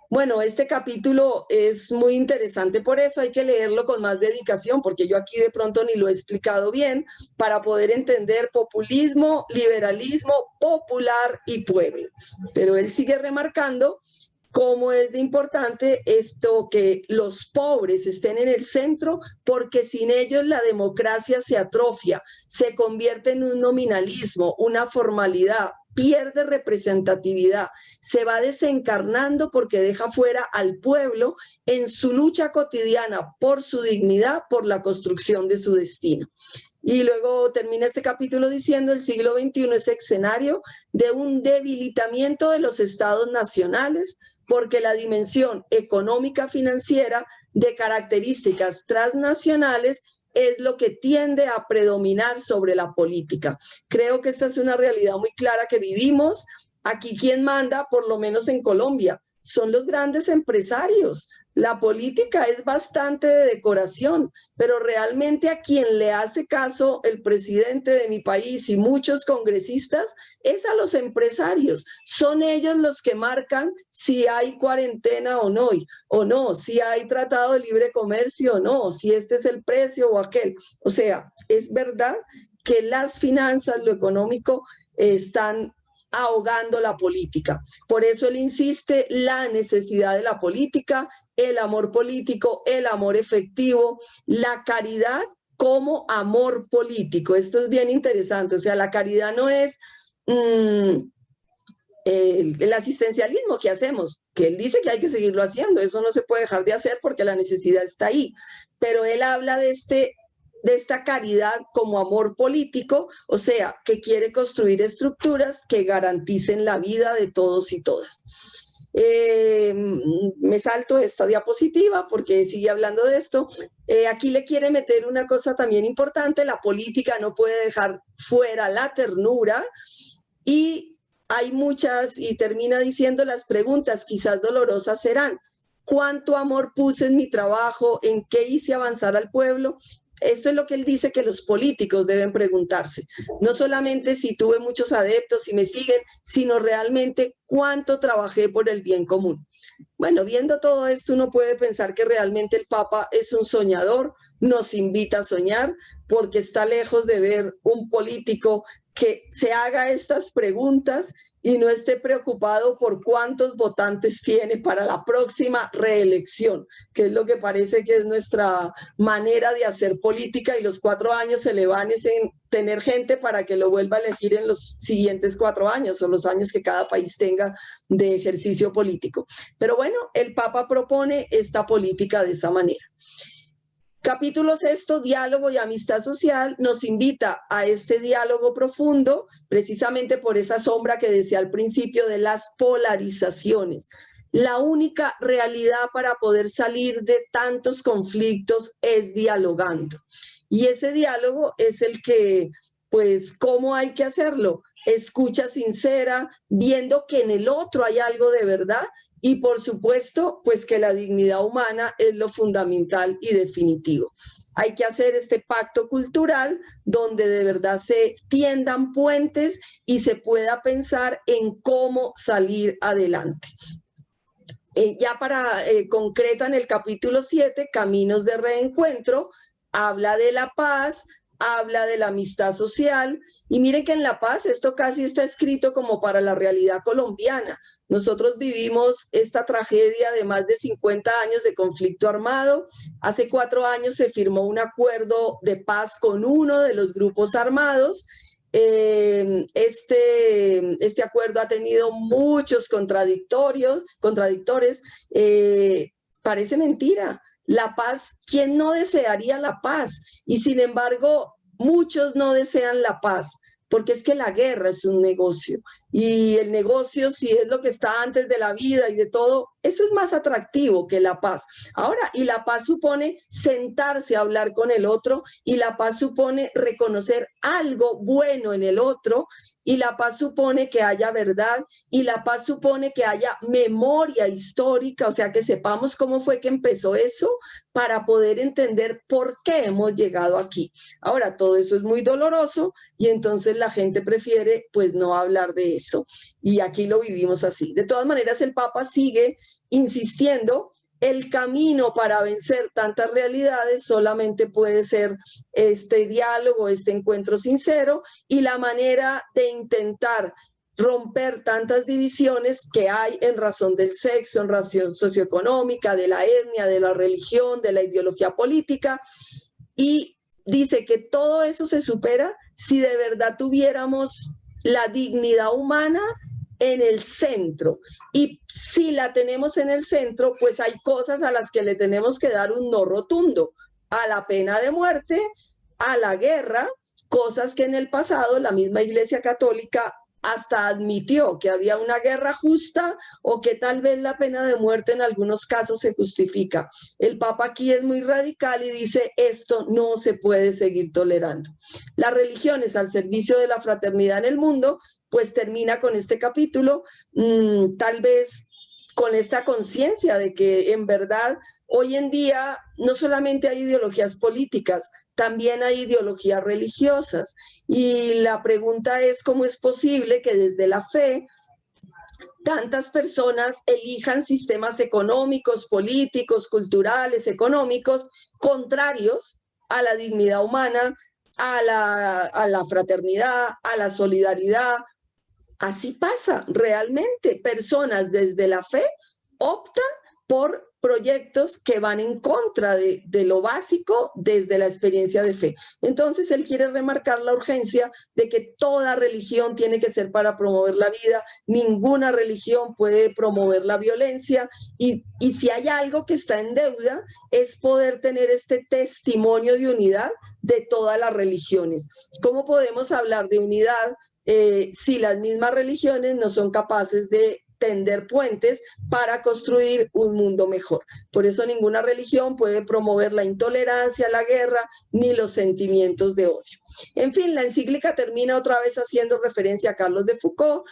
Bueno, este capítulo es muy interesante, por eso hay que leerlo con más dedicación, porque yo aquí de pronto ni lo he explicado bien, para poder entender populismo, liberalismo, popular y pueblo. Pero él sigue remarcando cómo es de importante esto, que los pobres estén en el centro, porque sin ellos la democracia se atrofia, se convierte en un nominalismo, una formalidad, pierde representatividad, se va desencarnando porque deja fuera al pueblo en su lucha cotidiana por su dignidad, por la construcción de su destino. Y luego termina este capítulo diciendo: el siglo XXI es escenario de un debilitamiento de los estados nacionales, porque la dimensión económica financiera de características transnacionales es lo que tiende a predominar sobre la política. Creo que esta es una realidad muy clara que vivimos. Aquí quien manda, por lo menos en Colombia, son los grandes empresarios. La política es bastante de decoración, pero realmente a quien le hace caso el presidente de mi país y muchos congresistas es a los empresarios. Son ellos los que marcan si hay cuarentena o no, si hay tratado de libre comercio o no, si este es el precio o aquel. O sea, es verdad que las finanzas, lo económico, están ahogando la política. Por eso él insiste la necesidad de la política, el amor político, el amor efectivo, la caridad como amor político. Esto es bien interesante. O sea, la caridad no es el asistencialismo que hacemos, que él dice que hay que seguirlo haciendo, eso no se puede dejar de hacer porque la necesidad está ahí, pero él habla de esta caridad como amor político, o sea, que quiere construir estructuras que garanticen la vida de todos y todas. Me salto esta diapositiva porque sigue hablando de esto. Aquí le quiere meter una cosa también importante: la política no puede dejar fuera la ternura, y hay muchas, y termina diciendo: las preguntas quizás dolorosas serán: ¿cuánto amor puse en mi trabajo? ¿En qué hice avanzar al pueblo? Esto es lo que él dice que los políticos deben preguntarse. No solamente si tuve muchos adeptos y me siguen, sino realmente cuánto trabajé por el bien común. Bueno, viendo todo esto, uno puede pensar que realmente el Papa es un soñador, nos invita a soñar, porque está lejos de ver un político que se haga estas preguntas y no esté preocupado por cuántos votantes tiene para la próxima reelección, que es lo que parece que es nuestra manera de hacer política, y los 4 años se le van en tener gente para que lo vuelva a elegir en los siguientes 4 años o los años que cada país tenga de ejercicio político. Pero bueno, el Papa propone esta política de esa manera. Capítulo 6, diálogo y amistad social, nos invita a este diálogo profundo, precisamente por esa sombra que decía al principio de las polarizaciones. La única realidad para poder salir de tantos conflictos es dialogando. Y ese diálogo es el que, pues, ¿cómo hay que hacerlo? Escucha sincera, viendo que en el otro hay algo de verdad. Y por supuesto, pues que la dignidad humana es lo fundamental y definitivo. Hay que hacer este pacto cultural donde de verdad se tiendan puentes y se pueda pensar en cómo salir adelante. Ya para concreta, en el capítulo 7, Caminos de Reencuentro, habla de la paz, habla de la amistad social, y miren que en La Paz esto casi está escrito como para la realidad colombiana. Nosotros vivimos esta tragedia de más de 50 años de conflicto armado. Hace 4 años se firmó un acuerdo de paz con uno de los grupos armados. Este acuerdo ha tenido muchos contradictores. Parece mentira. La paz, ¿quién no desearía la paz? Y sin embargo, muchos no desean la paz, porque es que la guerra es un negocio. Y el negocio, si es lo que está antes de la vida y de todo, eso es más atractivo que la paz. Ahora, y la paz supone sentarse a hablar con el otro, y la paz supone reconocer algo bueno en el otro, y la paz supone que haya verdad, y la paz supone que haya memoria histórica, o sea, que sepamos cómo fue que empezó eso para poder entender por qué hemos llegado aquí. Ahora, todo eso es muy doloroso y entonces la gente prefiere pues no hablar de eso. Y aquí lo vivimos así. De todas maneras, el Papa sigue insistiendo: el camino para vencer tantas realidades solamente puede ser este diálogo, este encuentro sincero, y la manera de intentar romper tantas divisiones que hay en razón del sexo, en razón socioeconómica, de la etnia, de la religión, de la ideología política. Y dice que todo eso se supera si de verdad tuviéramos la dignidad humana en el centro. Y si la tenemos en el centro, pues hay cosas a las que le tenemos que dar un no rotundo: a la pena de muerte, a la guerra, cosas que en el pasado la misma Iglesia Católica hasta admitió que había una guerra justa, o que tal vez la pena de muerte en algunos casos se justifica. El Papa aquí es muy radical y dice: esto no se puede seguir tolerando. Las religiones al servicio de la fraternidad en el mundo, pues termina con este capítulo, tal vez con esta conciencia de que en verdad hoy en día no solamente hay ideologías políticas, también hay ideologías religiosas. Y la pregunta es: ¿cómo es posible que desde la fe tantas personas elijan sistemas económicos, políticos, culturales, económicos contrarios a la dignidad humana, a la fraternidad, a la solidaridad? Así pasa realmente. Personas desde la fe optan por proyectos que van en contra de lo básico desde la experiencia de fe. Entonces, él quiere remarcar la urgencia de que toda religión tiene que ser para promover la vida, ninguna religión puede promover la violencia, y si hay algo que está en deuda es poder tener este testimonio de unidad de todas las religiones. ¿Cómo podemos hablar de unidad si las mismas religiones no son capaces de tender puentes para construir un mundo mejor? Por eso ninguna religión puede promover la intolerancia, la guerra, ni los sentimientos de odio. En fin, la encíclica termina otra vez haciendo referencia a Carlos de Foucault,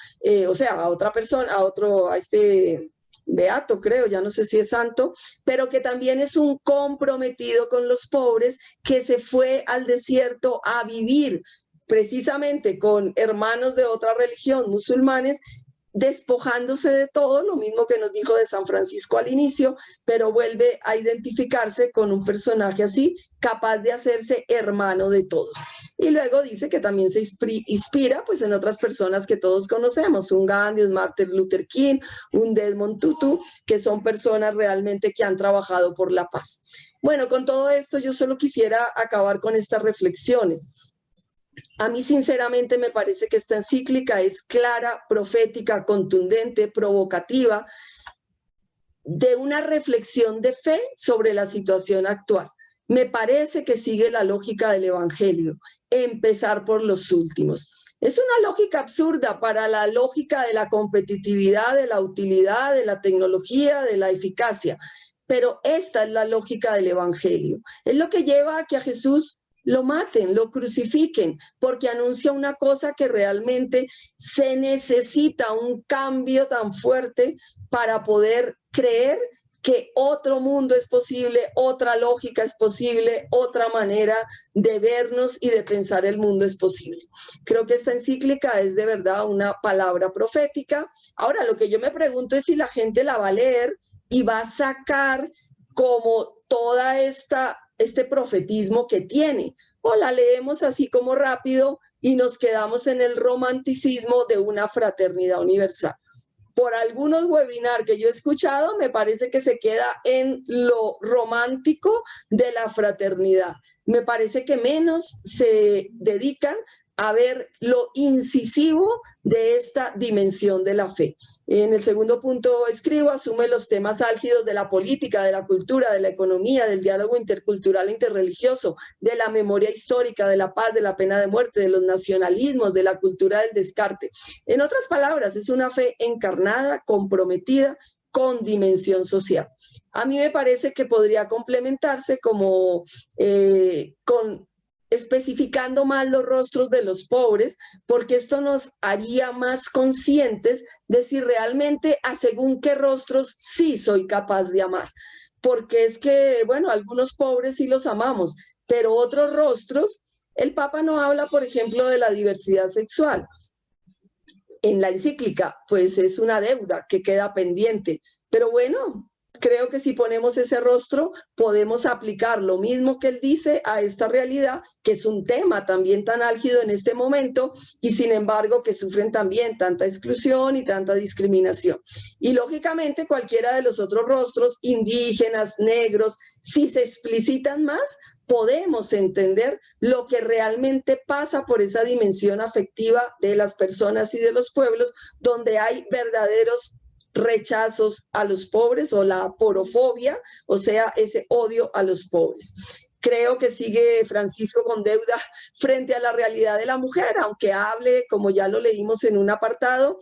o sea, a otra persona, a este beato, creo, ya no sé si es santo, pero que también es un comprometido con los pobres, que se fue al desierto a vivir precisamente con hermanos de otra religión, musulmanes, despojándose de todo, lo mismo que nos dijo de San Francisco al inicio, pero vuelve a identificarse con un personaje así, capaz de hacerse hermano de todos. Y luego dice que también se inspira pues en otras personas que todos conocemos, un Gandhi, un Martin Luther King, un Desmond Tutu, que son personas realmente que han trabajado por la paz. Bueno, con todo esto yo solo quisiera acabar con estas reflexiones. A mí sinceramente me parece que esta encíclica es clara, profética, contundente, provocativa, de una reflexión de fe sobre la situación actual. Me parece que sigue la lógica del Evangelio, empezar por los últimos. Es una lógica absurda para la lógica de la competitividad, de la utilidad, de la tecnología, de la eficacia, pero esta es la lógica del Evangelio. Es lo que lleva a que a Jesús lo maten, lo crucifiquen, porque anuncia una cosa que realmente se necesita, un cambio tan fuerte para poder creer que otro mundo es posible, otra lógica es posible, otra manera de vernos y de pensar el mundo es posible. Creo que esta encíclica es de verdad una palabra profética. Ahora, lo que yo me pregunto es si la gente la va a leer y va a sacar como toda este profetismo que tiene, o la leemos así como rápido y nos quedamos en el romanticismo de una fraternidad universal. Por algunos webinars que yo he escuchado, me parece que se queda en lo romántico de la fraternidad. Me parece que menos se dedican a ver lo incisivo de esta dimensión de la fe. En el segundo punto escribo, asume los temas álgidos de la política, de la cultura, de la economía, del diálogo intercultural e interreligioso, de la memoria histórica, de la paz, de la pena de muerte, de los nacionalismos, de la cultura del descarte. En otras palabras, es una fe encarnada, comprometida, con dimensión social. A mí me parece que podría complementarse como con especificando más los rostros de los pobres, porque esto nos haría más conscientes de si realmente a según qué rostros sí soy capaz de amar. Porque es que, bueno, algunos pobres sí los amamos, pero otros rostros, el Papa no habla, por ejemplo, de la diversidad sexual. En la encíclica, pues es una deuda que queda pendiente, pero bueno, creo que si ponemos ese rostro, podemos aplicar lo mismo que él dice a esta realidad, que es un tema también tan álgido en este momento, y sin embargo que sufren también tanta exclusión y tanta discriminación. Y lógicamente cualquiera de los otros rostros, indígenas, negros, si se explicitan más, podemos entender lo que realmente pasa por esa dimensión afectiva de las personas y de los pueblos, donde hay verdaderos rechazos a los pobres o la porofobia, o sea, ese odio a los pobres. Creo que sigue Francisco con deuda frente a la realidad de la mujer, aunque hable, como ya lo leímos en un apartado,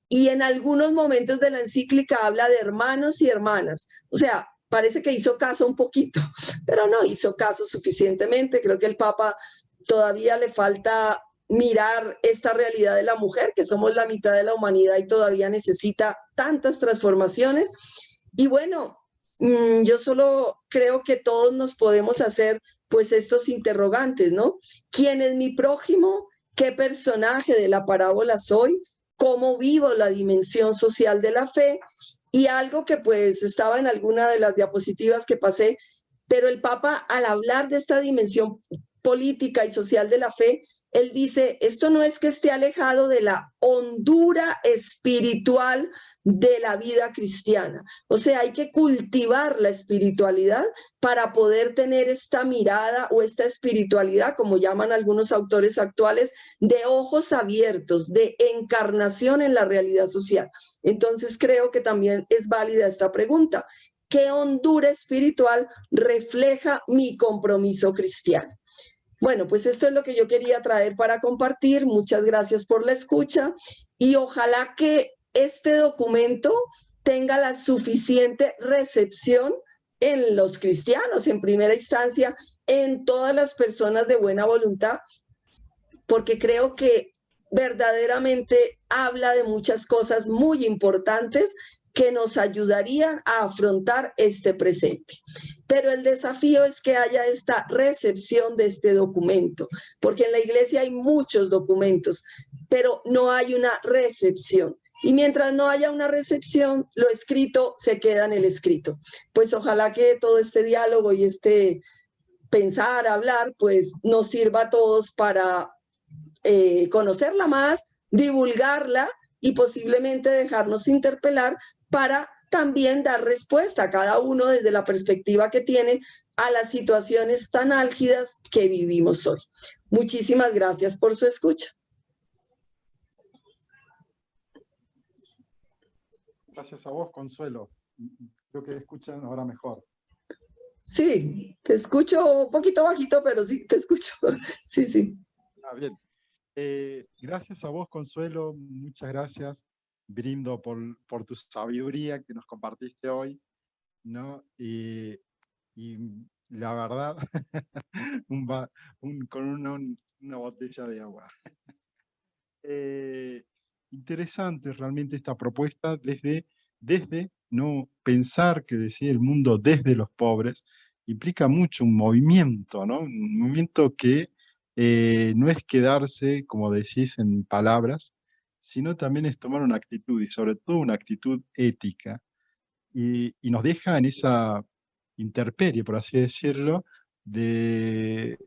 y en algunos momentos de la encíclica habla de hermanos y hermanas. O sea, parece que hizo caso un poquito, pero no hizo caso suficientemente. Creo que el Papa todavía le falta mirar esta realidad de la mujer, que somos la mitad de la humanidad y todavía necesita tantas transformaciones. Y bueno, yo solo creo que todos nos podemos hacer pues estos interrogantes, ¿no? ¿Quién es mi prójimo? ¿Qué personaje de la parábola soy? ¿Cómo vivo la dimensión social de la fe? Y algo que pues estaba en alguna de las diapositivas que pasé, pero el Papa al hablar de esta dimensión política y social de la fe, él dice, esto no es que esté alejado de la hondura espiritual de la vida cristiana. O sea, hay que cultivar la espiritualidad para poder tener esta mirada o esta espiritualidad, como llaman algunos autores actuales, de ojos abiertos, de encarnación en la realidad social. Entonces creo que también es válida esta pregunta. ¿Qué hondura espiritual refleja mi compromiso cristiano? Bueno, pues esto es lo que yo quería traer para compartir. Muchas gracias por la escucha y ojalá que este documento tenga la suficiente recepción en los cristianos, en primera instancia, en todas las personas de buena voluntad, porque creo que verdaderamente habla de muchas cosas muy importantes que nos ayudarían a afrontar este presente. Pero el desafío es que haya esta recepción de este documento, porque en la iglesia hay muchos documentos, pero no hay una recepción. Y mientras no haya una recepción, lo escrito se queda en el escrito. Pues ojalá que todo este diálogo y este pensar, hablar, pues nos sirva a todos para conocerla más, divulgarla y posiblemente dejarnos interpelar para también dar respuesta a cada uno desde la perspectiva que tiene a las situaciones tan álgidas que vivimos hoy. Muchísimas gracias por su escucha. Gracias a vos, Consuelo. Creo que escuchan ahora mejor. Sí, te escucho un poquito bajito, pero sí, te escucho. Sí, sí. Ah, bien. Gracias a vos, Consuelo. Muchas gracias. Brindo por tu sabiduría que nos compartiste hoy, ¿no? Y la verdad, con una botella de agua. Interesante realmente esta propuesta desde no pensar que decir el mundo desde los pobres implica mucho un movimiento, ¿no? Un movimiento que no es quedarse, como decís, en palabras, sino también es tomar una actitud y sobre todo una actitud ética y nos deja en esa intemperie, por así decirlo, en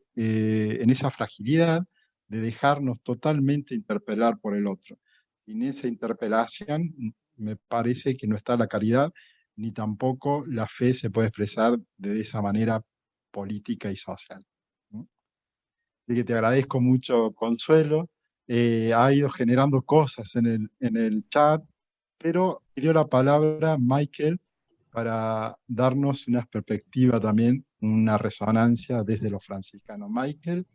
esa fragilidad de dejarnos totalmente interpelar por el otro. Sin esa interpelación, me parece que no está la caridad, ni tampoco la fe se puede expresar de esa manera política y social. ¿No? Así que te agradezco mucho, Consuelo. Ha ido generando cosas en el chat, pero pidió la palabra Michael para darnos una perspectiva también, una resonancia desde los franciscanos. Michael.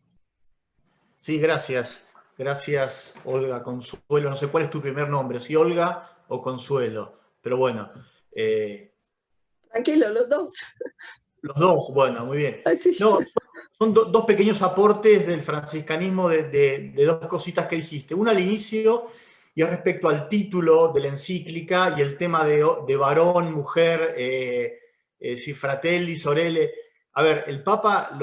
Sí, gracias. Gracias, Olga, Consuelo. No sé cuál es tu primer nombre, si Olga o Consuelo. Pero bueno. Tranquilo, los dos. Los dos, bueno, muy bien. Ay, sí. No, son dos pequeños aportes del franciscanismo de dos cositas que dijiste. Una al inicio, y es respecto al título de la encíclica y el tema de varón, mujer, si fratelli, sorelle. A ver, el Papa,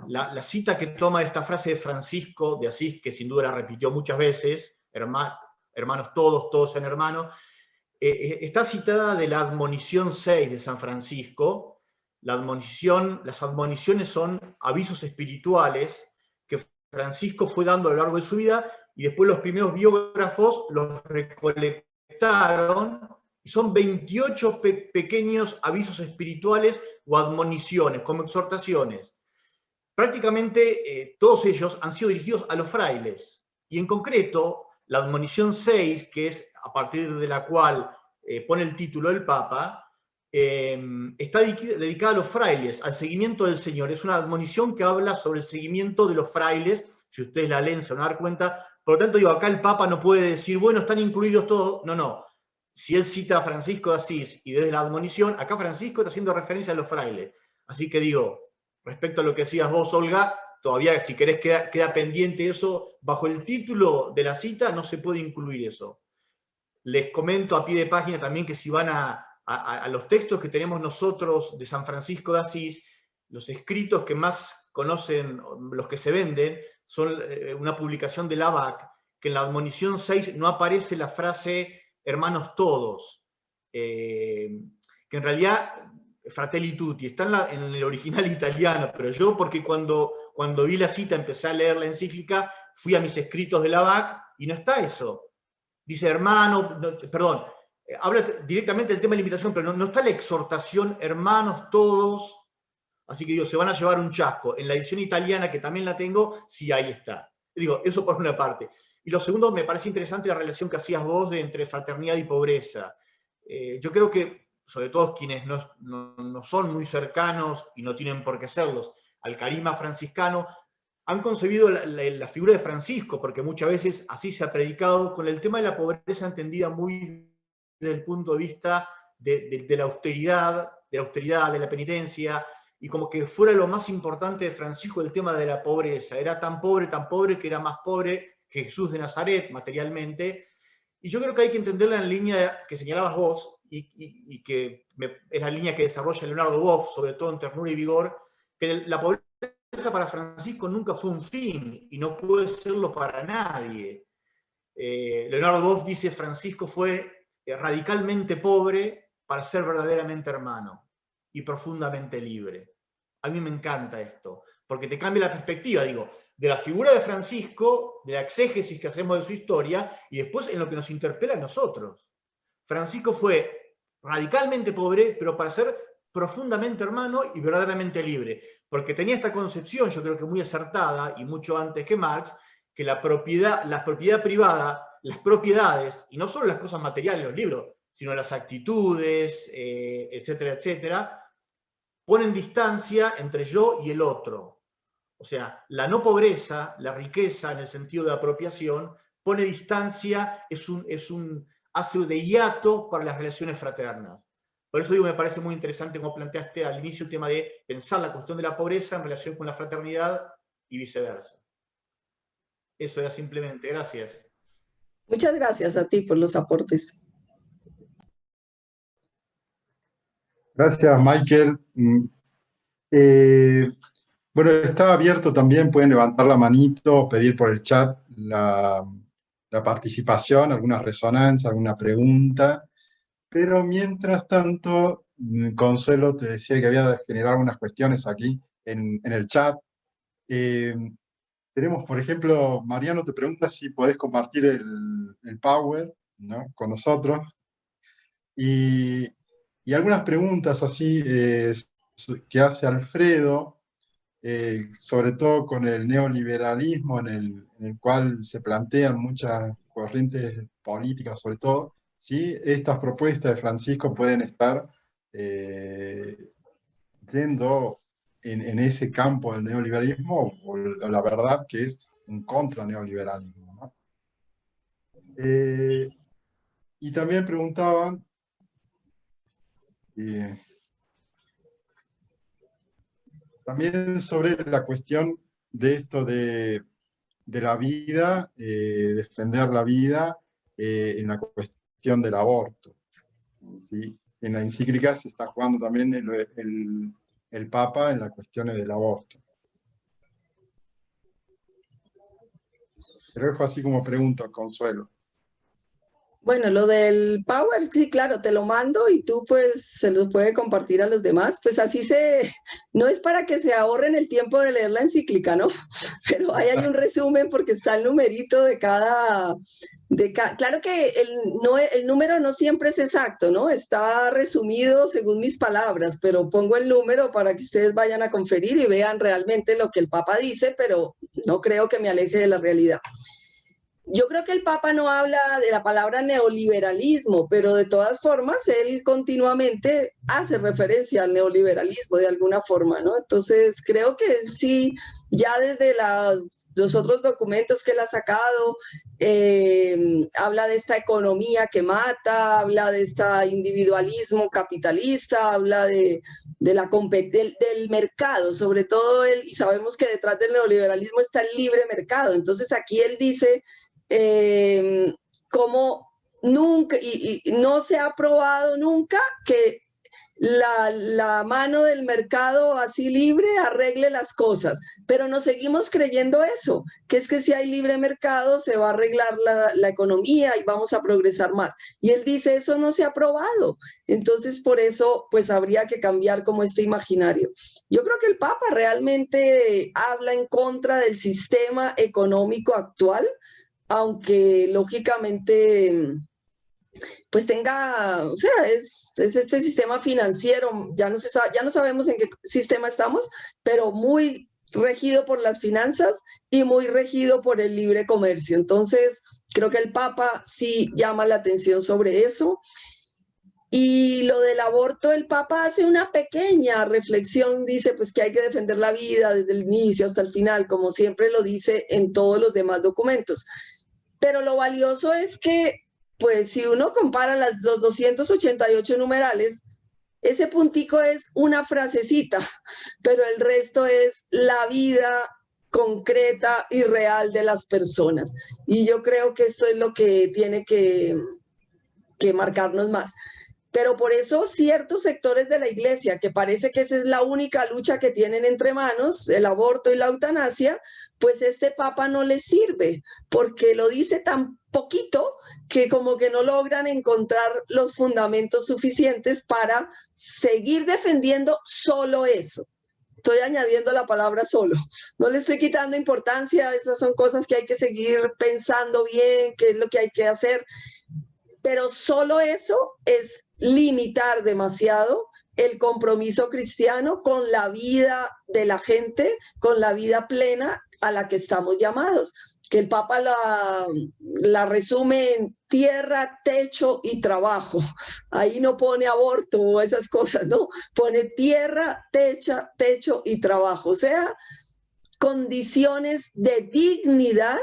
la cita que toma de esta frase de Francisco de Asís, que sin duda la repitió muchas veces, hermanos todos sean hermanos, está citada de la admonición 6 de San Francisco. Las admoniciones son avisos espirituales que Francisco fue dando a lo largo de su vida y después los primeros biógrafos los recolectaron y son 28 pequeños avisos espirituales o admoniciones, como exhortaciones. Prácticamente todos ellos han sido dirigidos a los frailes y en concreto la admonición 6, que es a partir de la cual pone el título el Papa, está dedicada a los frailes, al seguimiento del Señor. Es una admonición que habla sobre el seguimiento de los frailes. Si ustedes la leen se van a dar cuenta. Por lo tanto, digo, acá el Papa no puede decir, bueno, están incluidos todos. No. Si él cita a Francisco de Asís y desde la admonición, acá Francisco está haciendo referencia a los frailes. Así que digo, respecto a lo que decías vos, Olga, todavía si querés queda pendiente eso. Bajo el título de la cita no se puede incluir eso. Les comento a pie de página también que si van a los textos que tenemos nosotros de San Francisco de Asís, los escritos que más conocen, los que se venden, son una publicación de la ABAC, que en la admonición 6 no aparece la frase hermanos todos, que en realidad Fratelli Tutti, está en el original italiano, pero yo porque cuando vi la cita, empecé a leer la encíclica, fui a mis escritos de la BAC y no está eso. Dice hermano, perdón, habla directamente del tema de la invitación, pero no está la exhortación, hermanos todos. Así que digo, se van a llevar un chasco. En la edición italiana, que también la tengo, sí, ahí está. Digo, eso por una parte. Y lo segundo, me parece interesante la relación que hacías vos entre fraternidad y pobreza. Yo creo que, sobre todo quienes no son muy cercanos y no tienen por qué serlos, al carisma franciscano, han concebido la figura de Francisco, porque muchas veces así se ha predicado, con el tema de la pobreza entendida muy desde el punto de vista de la austeridad, de la penitencia, y como que fuera lo más importante de Francisco el tema de la pobreza. Era tan pobre, que era más pobre que Jesús de Nazaret materialmente. Y yo creo que hay que entenderla en la línea que señalabas vos, y que es la línea que desarrolla Leonardo Boff, sobre todo en Ternura y Vigor, que la pobreza para Francisco nunca fue un fin, y no puede serlo para nadie. Leonardo Boff dice, Francisco fue radicalmente pobre para ser verdaderamente hermano y profundamente libre. A mí me encanta esto, porque te cambia la perspectiva, digo, de la figura de Francisco, de la exégesis que hacemos de su historia, y después en lo que nos interpela a nosotros. Francisco fue radicalmente pobre, pero para ser profundamente hermano y verdaderamente libre, porque tenía esta concepción, yo creo que muy acertada, y mucho antes que Marx, que la propiedad privada, las propiedades, y no solo las cosas materiales, los libros, sino las actitudes, etcétera, etcétera, ponen distancia entre yo y el otro. O sea, la no pobreza, la riqueza en el sentido de apropiación, pone distancia, hace de hiato para las relaciones fraternas. Por eso digo, me parece muy interesante como planteaste al inicio el tema de pensar la cuestión de la pobreza en relación con la fraternidad y viceversa. Eso era simplemente, gracias. Muchas gracias a ti por los aportes. Gracias, Michael. Bueno, está abierto también, pueden levantar la manito, pedir por el chat la participación, alguna resonancia, alguna pregunta. Pero mientras tanto, Consuelo, te decía que había de generar unas cuestiones aquí en el chat. Tenemos, por ejemplo, Mariano te pregunta si podés compartir el Power, ¿no?, con nosotros. Y algunas preguntas así que hace Alfredo, sobre todo con el neoliberalismo en el cual se plantean muchas corrientes políticas, sobre todo, ¿sí? Estas propuestas de Francisco pueden estar yendo en ese campo del neoliberalismo, o la verdad que es un contra-neoliberalismo, ¿no? Y también preguntaban también sobre la cuestión de esto de la vida, defender la vida en la cuestión del aborto, ¿sí? En la encíclica se está jugando también el Papa en las cuestiones del aborto. Te lo dejo así como pregunta, Consuelo. Bueno, lo del Power, sí, claro, te lo mando y tú pues se los puede compartir a los demás. Pues así no es para que se ahorren el tiempo de leer la encíclica, ¿no? Pero ahí hay un resumen porque está el numerito de cada. Claro que el número no siempre es exacto, ¿no? Está resumido según mis palabras, pero pongo el número para que ustedes vayan a conferir y vean realmente lo que el Papa dice, pero no creo que me aleje de la realidad. Yo creo que el Papa no habla de la palabra neoliberalismo, pero de todas formas él continuamente hace referencia al neoliberalismo de alguna forma, ¿no? Entonces creo que sí, ya desde los otros documentos que él ha sacado, habla de esta economía que mata, habla de este individualismo capitalista, habla del mercado, sobre todo y sabemos que detrás del neoliberalismo está el libre mercado. Entonces aquí él dice como nunca, y no se ha probado nunca que la mano del mercado así libre arregle las cosas, pero nos seguimos creyendo eso, que es que si hay libre mercado se va a arreglar la economía y vamos a progresar más. Y él dice, eso no se ha probado. Entonces, por eso, pues habría que cambiar como este imaginario. Yo creo que el Papa realmente habla en contra del sistema económico actual, aunque lógicamente pues tenga, o sea, es este sistema financiero, ya no sabemos en qué sistema estamos, pero muy regido por las finanzas y muy regido por el libre comercio. Entonces, creo que el Papa sí llama la atención sobre eso. Y lo del aborto, el Papa hace una pequeña reflexión, dice pues que hay que defender la vida desde el inicio hasta el final, como siempre lo dice en todos los demás documentos. Pero lo valioso es que, pues si uno compara los 288 numerales, ese puntico es una frasecita, pero el resto es la vida concreta y real de las personas. Y yo creo que esto es lo que tiene que marcarnos más. Pero por eso ciertos sectores de la iglesia, que parece que esa es la única lucha que tienen entre manos, el aborto y la eutanasia, pues este Papa no les sirve, porque lo dice tan poquito que como que no logran encontrar los fundamentos suficientes para seguir defendiendo solo eso. Estoy añadiendo la palabra solo. No le estoy quitando importancia, esas son cosas que hay que seguir pensando bien, qué es lo que hay que hacer. Pero solo eso es limitar demasiado el compromiso cristiano con la vida de la gente, con la vida plena a la que estamos llamados. Que el Papa la resume en tierra, techo y trabajo. Ahí no pone aborto o esas cosas, no. Pone tierra, techo y trabajo. O sea, condiciones de dignidad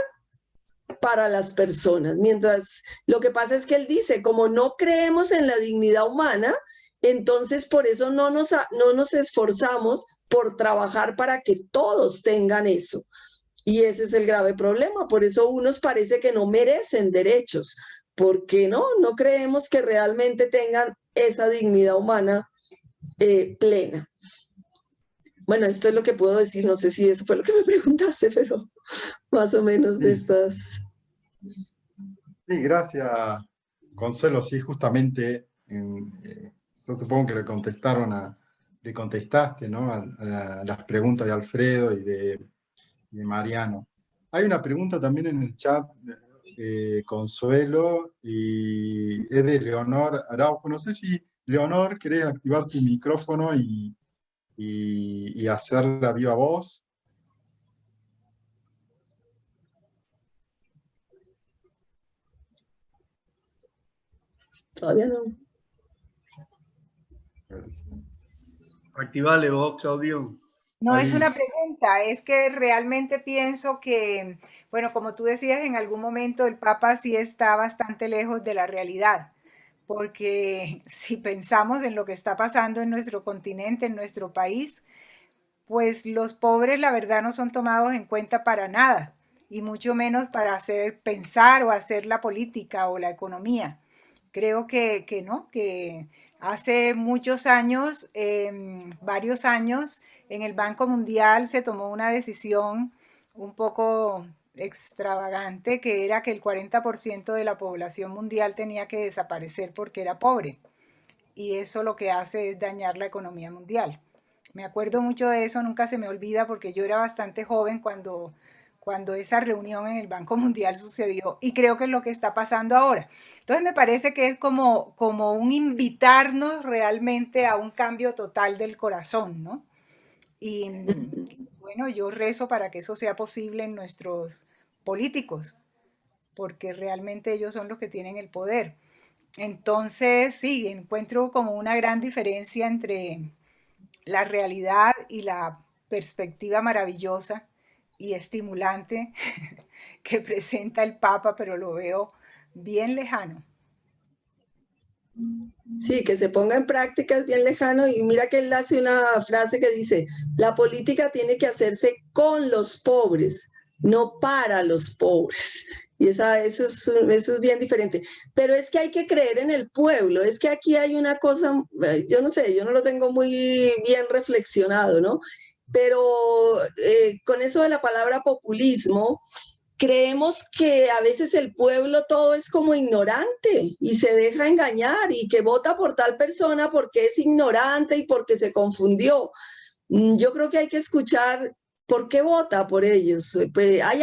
para las personas. Mientras lo que pasa es que él dice, como no creemos en la dignidad humana, entonces por eso no nos esforzamos por trabajar para que todos tengan eso. Y ese es el grave problema. Por eso unos parece que no merecen derechos, porque no creemos que realmente tengan esa dignidad humana plena. Bueno, esto es lo que puedo decir. No sé si eso fue lo que me preguntaste, pero más o menos de estas. Sí, gracias, Consuelo. Sí, justamente, yo supongo que le contestaste, ¿no? a las preguntas de Alfredo y de Mariano. Hay una pregunta también en el chat, Consuelo, y es de Leonor Araujo. No sé si, Leonor, querés activar tu micrófono y hacer la viva voz. Todavía no. Activale vos, Claudio. No Ahí. es una pregunta, es que realmente pienso que, bueno, como tú decías, en algún momento el Papa sí está bastante lejos de la realidad, porque si pensamos en lo que está pasando en nuestro continente, en nuestro país, pues los pobres la verdad no son tomados en cuenta para nada, y mucho menos para pensar o hacer la política o la economía. Creo que no, que hace muchos años, varios años, en el Banco Mundial se tomó una decisión un poco extravagante, que era que el 40% de la población mundial tenía que desaparecer porque era pobre. Y eso lo que hace es dañar la economía mundial. Me acuerdo mucho de eso, nunca se me olvida porque yo era bastante joven cuando esa reunión en el Banco Mundial sucedió, y creo que es lo que está pasando ahora. Entonces me parece que es como un invitarnos realmente a un cambio total del corazón, ¿no? Y bueno, yo rezo para que eso sea posible en nuestros políticos, porque realmente ellos son los que tienen el poder. Entonces, sí, encuentro como una gran diferencia entre la realidad y la perspectiva maravillosa y estimulante que presenta el Papa, pero lo veo bien lejano. Sí, que se ponga en práctica es bien lejano, y mira que él hace una frase que dice, la política tiene que hacerse con los pobres, no para los pobres. Y eso es bien diferente. Pero es que hay que creer en el pueblo. Es que aquí hay una cosa, yo no sé, yo no lo tengo muy bien reflexionado, ¿no? Pero con eso de la palabra populismo, creemos que a veces el pueblo todo es como ignorante y se deja engañar y que vota por tal persona porque es ignorante y porque se confundió. Yo creo que hay que escuchar por qué vota por ellos. Pues hay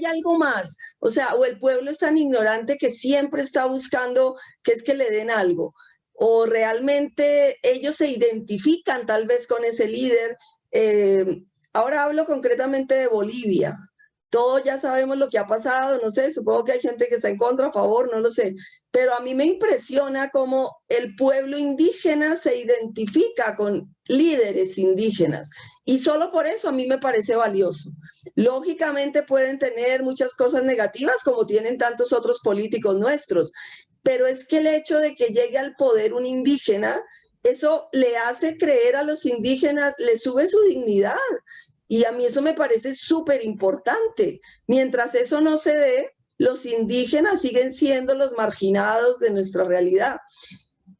algo más. O sea, o el pueblo es tan ignorante que siempre está buscando que es que le den algo. O realmente ellos se identifican tal vez con ese líder. Ahora hablo concretamente de Bolivia. Todos ya sabemos lo que ha pasado, no sé, supongo que hay gente que está en contra, a favor, no lo sé, pero a mí me impresiona cómo el pueblo indígena se identifica con líderes indígenas y solo por eso a mí me parece valioso. Lógicamente pueden tener muchas cosas negativas como tienen tantos otros políticos nuestros, pero es que el hecho de que llegue al poder un indígena, eso le hace creer a los indígenas, le sube su dignidad. Y a mí eso me parece súper importante. Mientras eso no se dé, los indígenas siguen siendo los marginados de nuestra realidad.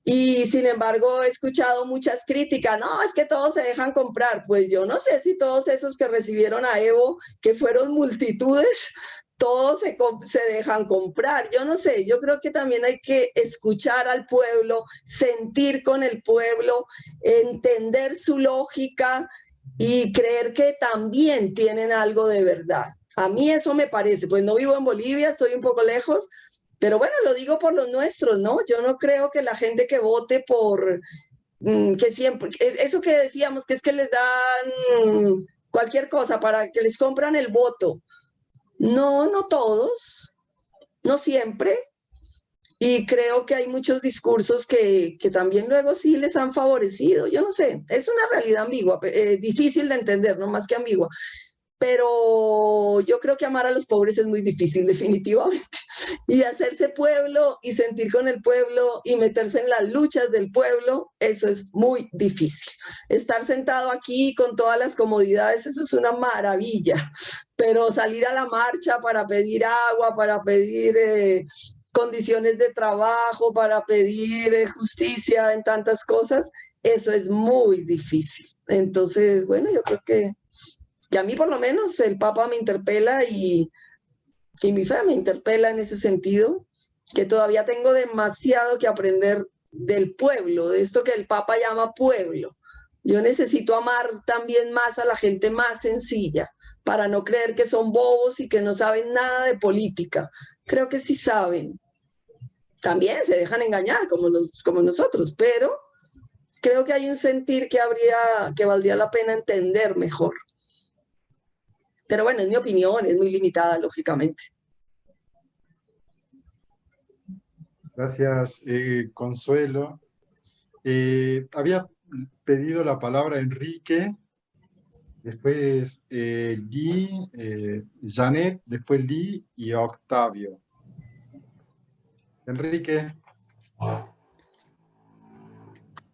Y sin embargo he escuchado muchas críticas, no, es que todos se dejan comprar. Pues yo no sé si todos esos que recibieron a Evo, que fueron multitudes, todos se dejan comprar. Yo no sé, yo creo que también hay que escuchar al pueblo, sentir con el pueblo, entender su lógica y creer que también tienen algo de verdad. A mí eso me parece, pues no vivo en Bolivia, estoy un poco lejos, pero bueno, lo digo por los nuestros, ¿no? Yo no creo que la gente que vote por, que siempre, eso que decíamos, que es que les dan cualquier cosa para que les compran el voto. No, no todos, no siempre. Y creo que hay muchos discursos que también luego sí les han favorecido. Yo no sé, es una realidad ambigua, difícil de entender, no más que ambigua. Pero yo creo que amar a los pobres es muy difícil, definitivamente. Y hacerse pueblo y sentir con el pueblo y meterse en las luchas del pueblo, eso es muy difícil. Estar sentado aquí con todas las comodidades, eso es una maravilla. Pero salir a la marcha para pedir agua, para pedir condiciones de trabajo, para pedir justicia en tantas cosas, eso es muy difícil. Entonces, bueno, yo creo que a mí por lo menos el Papa me interpela y mi fe me interpela en ese sentido, que todavía tengo demasiado que aprender del pueblo, de esto que el Papa llama pueblo. Yo necesito amar también más a la gente más sencilla, para no creer que son bobos y que no saben nada de política. Creo que sí saben. También se dejan engañar como nosotros, pero creo que hay un sentir que valdría la pena entender mejor. Pero bueno, es mi opinión, es muy limitada, lógicamente. Gracias, Consuelo. Había pedido la palabra Enrique, después Lee, Janet, después Lee y Octavio. Enrique.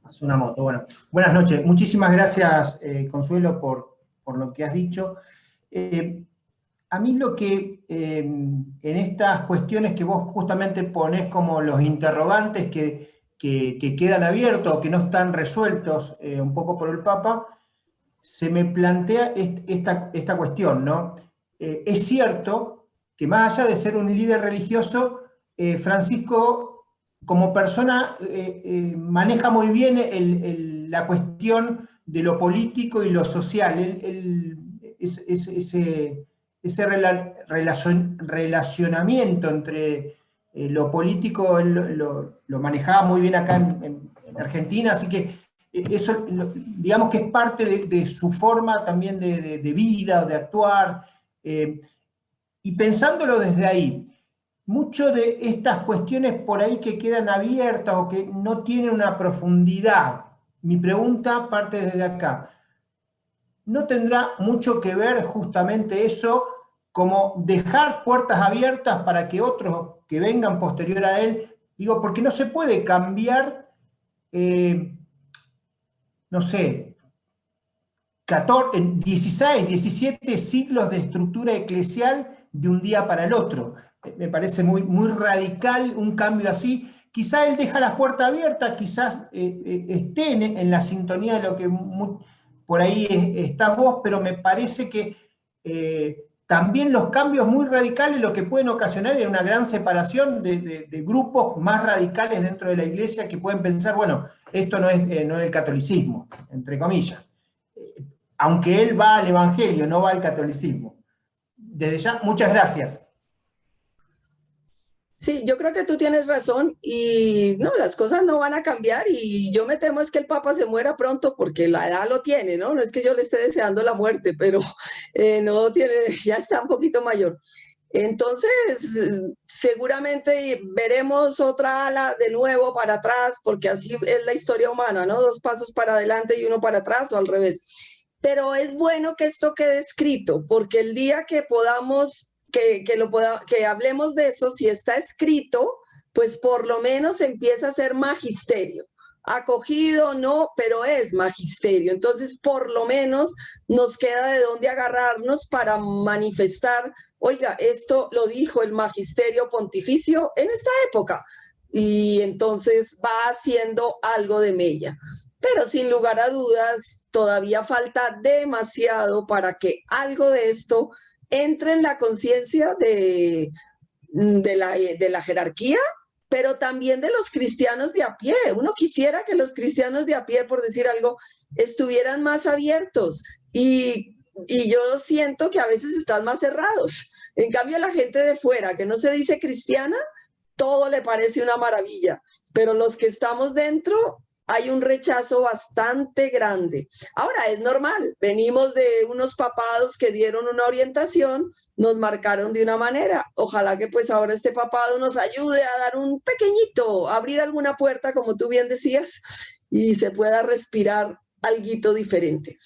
Es una moto. Bueno, buenas noches. Muchísimas gracias, Consuelo, por lo que has dicho. A mí lo que en estas cuestiones que vos justamente ponés como los interrogantes que quedan abiertos o que no están resueltos un poco por el Papa, se me plantea esta cuestión, ¿no? Es cierto que más allá de ser un líder religioso, Francisco como persona maneja muy bien la cuestión de lo político y lo social. Ese relacionamiento entre lo político lo manejaba muy bien acá en Argentina, así que eso digamos que es parte de su forma también de vida o de actuar. Y pensándolo desde ahí, muchas de estas cuestiones por ahí que quedan abiertas o que no tienen una profundidad, mi pregunta parte desde acá. ¿No tendrá mucho que ver justamente eso, como dejar puertas abiertas para que otros que vengan posterior a él, digo, porque no se puede cambiar, no sé, 16, 17 siglos de estructura eclesial de un día para el otro. Me parece muy, muy radical un cambio así. Quizá él deja las puertas abiertas, quizás esté en la sintonía de lo que por ahí estás vos, pero me parece que también los cambios muy radicales lo que pueden ocasionar es una gran separación de grupos más radicales dentro de la iglesia que pueden pensar, bueno, esto no es el catolicismo, entre comillas. Aunque él va al evangelio, no va al catolicismo. Desde ya, muchas gracias. Sí, yo creo que tú tienes razón y no, las cosas no van a cambiar y yo me temo es que el Papa se muera pronto porque la edad lo tiene, ¿no? No es que yo le esté deseando la muerte, pero no tiene, ya está un poquito mayor. Entonces, seguramente veremos otra ala de nuevo para atrás, porque así es la historia humana, ¿no? 2 pasos para adelante y 1 para atrás o al revés. Pero es bueno que esto quede escrito, porque el día que podamos que hablemos de eso, si está escrito, pues por lo menos empieza a ser magisterio. Acogido, no, pero es magisterio. Entonces, por lo menos nos queda de dónde agarrarnos para manifestar, oiga, esto lo dijo el magisterio pontificio en esta época. Y entonces va haciendo algo de mella. Pero sin lugar a dudas, todavía falta demasiado para que algo de esto entre en la conciencia de la jerarquía, pero también de los cristianos de a pie. Uno quisiera que los cristianos de a pie, por decir algo, estuvieran más abiertos y yo siento que a veces están más cerrados. En cambio, la gente de fuera que no se dice cristiana, todo le parece una maravilla, pero los que estamos dentro hay un rechazo bastante grande. Ahora, es normal, venimos de unos papados que dieron una orientación, nos marcaron de una manera. Ojalá que pues ahora este papado nos ayude a dar un pequeñito, abrir alguna puerta, como tú bien decías, y se pueda respirar alguito diferente.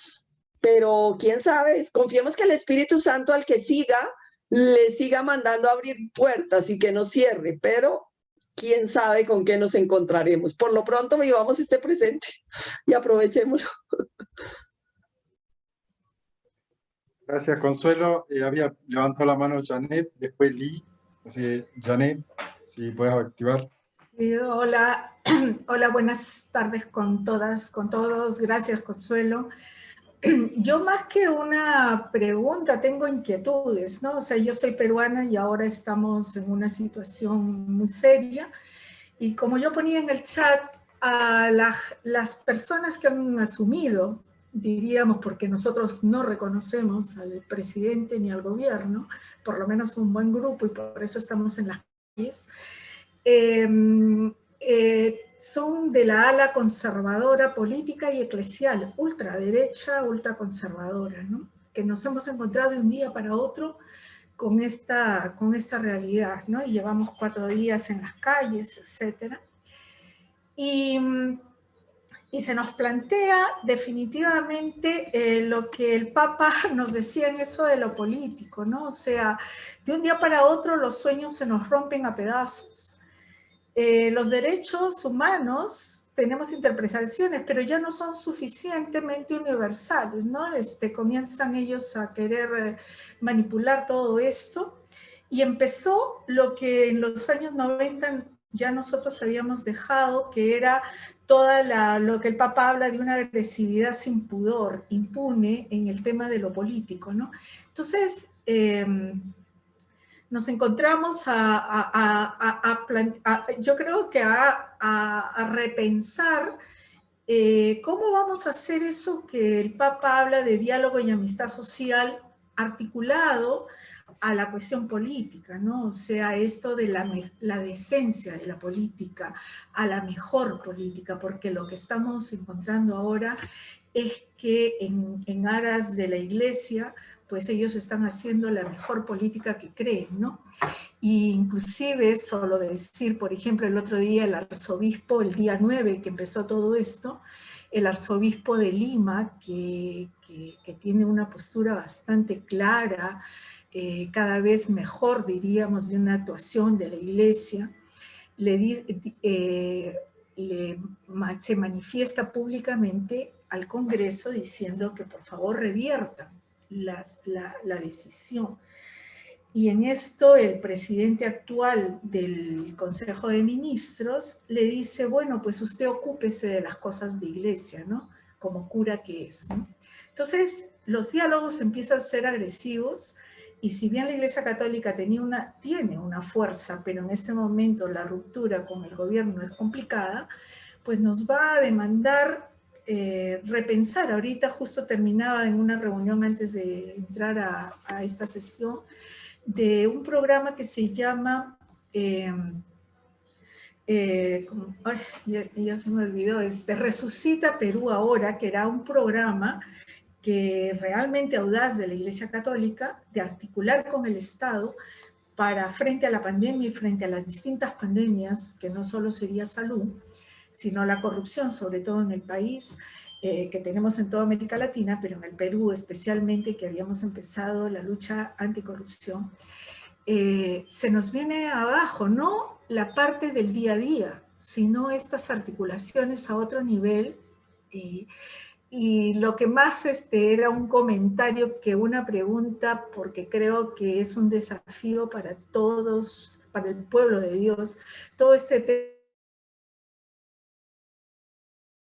Pero quién sabe, confiemos que el Espíritu Santo al que siga, le siga mandando a abrir puertas y que no cierre, pero quién sabe con qué nos encontraremos. Por lo pronto vivamos este presente y aprovechémoslo. Gracias, Consuelo. Había levantado la mano Janet, después Lee. Así, Janet, si puedes activar. Sí, hola, hola, buenas tardes con todas, con todos. Gracias, Consuelo. Yo más que una pregunta tengo inquietudes, ¿no? O sea, yo soy peruana y ahora estamos en una situación muy seria y como yo ponía en el chat, a las personas que han asumido, diríamos, porque nosotros no reconocemos al presidente ni al gobierno, por lo menos un buen grupo y por eso estamos en las calles, son de la ala conservadora política y eclesial, ultraderecha, ultraconservadora, ¿no? Que nos hemos encontrado de un día para otro con esta realidad, ¿no? Y llevamos 4 días en las calles, etc. Y se nos plantea definitivamente lo que el Papa nos decía en eso de lo político, ¿no? O sea, de un día para otro los sueños se nos rompen a pedazos. Los derechos humanos tenemos interpretaciones, pero ya no son suficientemente universales, ¿no? Comienzan ellos a querer manipular todo esto y empezó lo que en los años 90 ya nosotros habíamos dejado, que era lo que el Papa habla de una agresividad sin pudor, impune en el tema de lo político, ¿no? Entonces, nos encontramos yo creo que a repensar cómo vamos a hacer eso que el Papa habla de diálogo y amistad social articulado a la cuestión política, ¿no? O sea, esto de la decencia de la política, a la mejor política, porque lo que estamos encontrando ahora es que en aras de la Iglesia, pues ellos están haciendo la mejor política que creen, ¿no? Y inclusive, solo decir, por ejemplo, el otro día el arzobispo, el día 9 que empezó todo esto, el arzobispo de Lima, que tiene una postura bastante clara, cada vez mejor, diríamos, de una actuación de la Iglesia, se manifiesta públicamente al Congreso diciendo que por favor reviertan la decisión. Y en esto el presidente actual del Consejo de Ministros le dice, bueno, pues usted ocúpese de las cosas de iglesia, ¿no? Como cura que es, ¿no? Entonces, los diálogos empiezan a ser agresivos, y si bien la Iglesia Católica tiene una fuerza, pero en este momento la ruptura con el gobierno es complicada, pues nos va a demandar repensar. Ahorita justo terminaba en una reunión antes de entrar a esta sesión, de un programa que se llama, ya se me olvidó, Resucita Perú Ahora, que era un programa que realmente audaz de la Iglesia Católica, de articular con el Estado para frente a la pandemia y frente a las distintas pandemias, que no solo sería salud, sino la corrupción, sobre todo en el país, que tenemos en toda América Latina, pero en el Perú especialmente, que habíamos empezado la lucha anticorrupción. Se nos viene abajo, no la parte del día a día, sino estas articulaciones a otro nivel. Y lo que más era un comentario que una pregunta, porque creo que es un desafío para todos, para el pueblo de Dios, todo este tema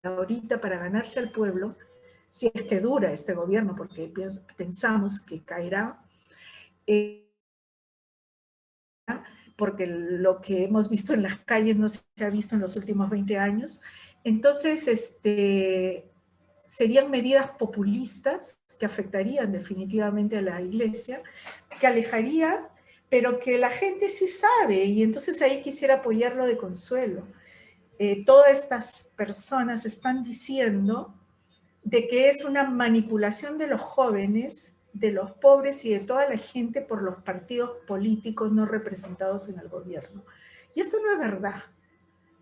ahorita para ganarse al pueblo, si es que dura este gobierno, porque pensamos que caerá, porque lo que hemos visto en las calles no se ha visto en los últimos 20 años. Entonces, serían medidas populistas que afectarían definitivamente a la iglesia, que alejaría, pero que la gente sí sabe, y entonces ahí quisiera apoyarlo de Consuelo. Todas estas personas están diciendo de que es una manipulación de los jóvenes, de los pobres y de toda la gente por los partidos políticos no representados en el gobierno. Y esto no es verdad.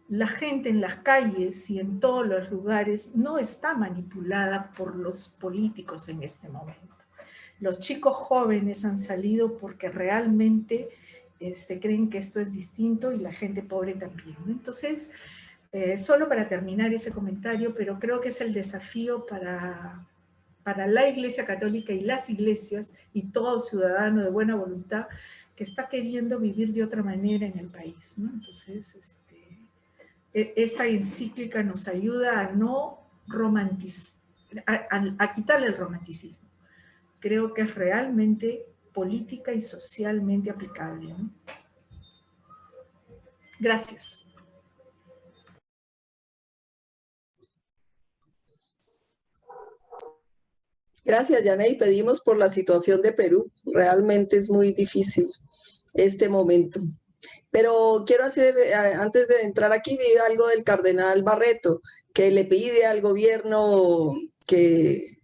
La gente en las calles y en todos los lugares no está manipulada por los políticos en este momento. Los chicos jóvenes han salido porque realmente creen que esto es distinto, y la gente pobre también, ¿no? Entonces, solo para terminar ese comentario, pero creo que es el desafío para la Iglesia Católica y las iglesias y todo ciudadano de buena voluntad que está queriendo vivir de otra manera en el país, ¿no? Entonces, esta encíclica nos ayuda a no romantizar, a quitarle el romanticismo. Creo que es realmente política y socialmente aplicable, ¿no? Gracias. Gracias, Yaney. Pedimos por la situación de Perú. Realmente es muy difícil este momento. Pero quiero hacer, antes de entrar aquí, vi algo del cardenal Barreto, que le pide al gobierno que,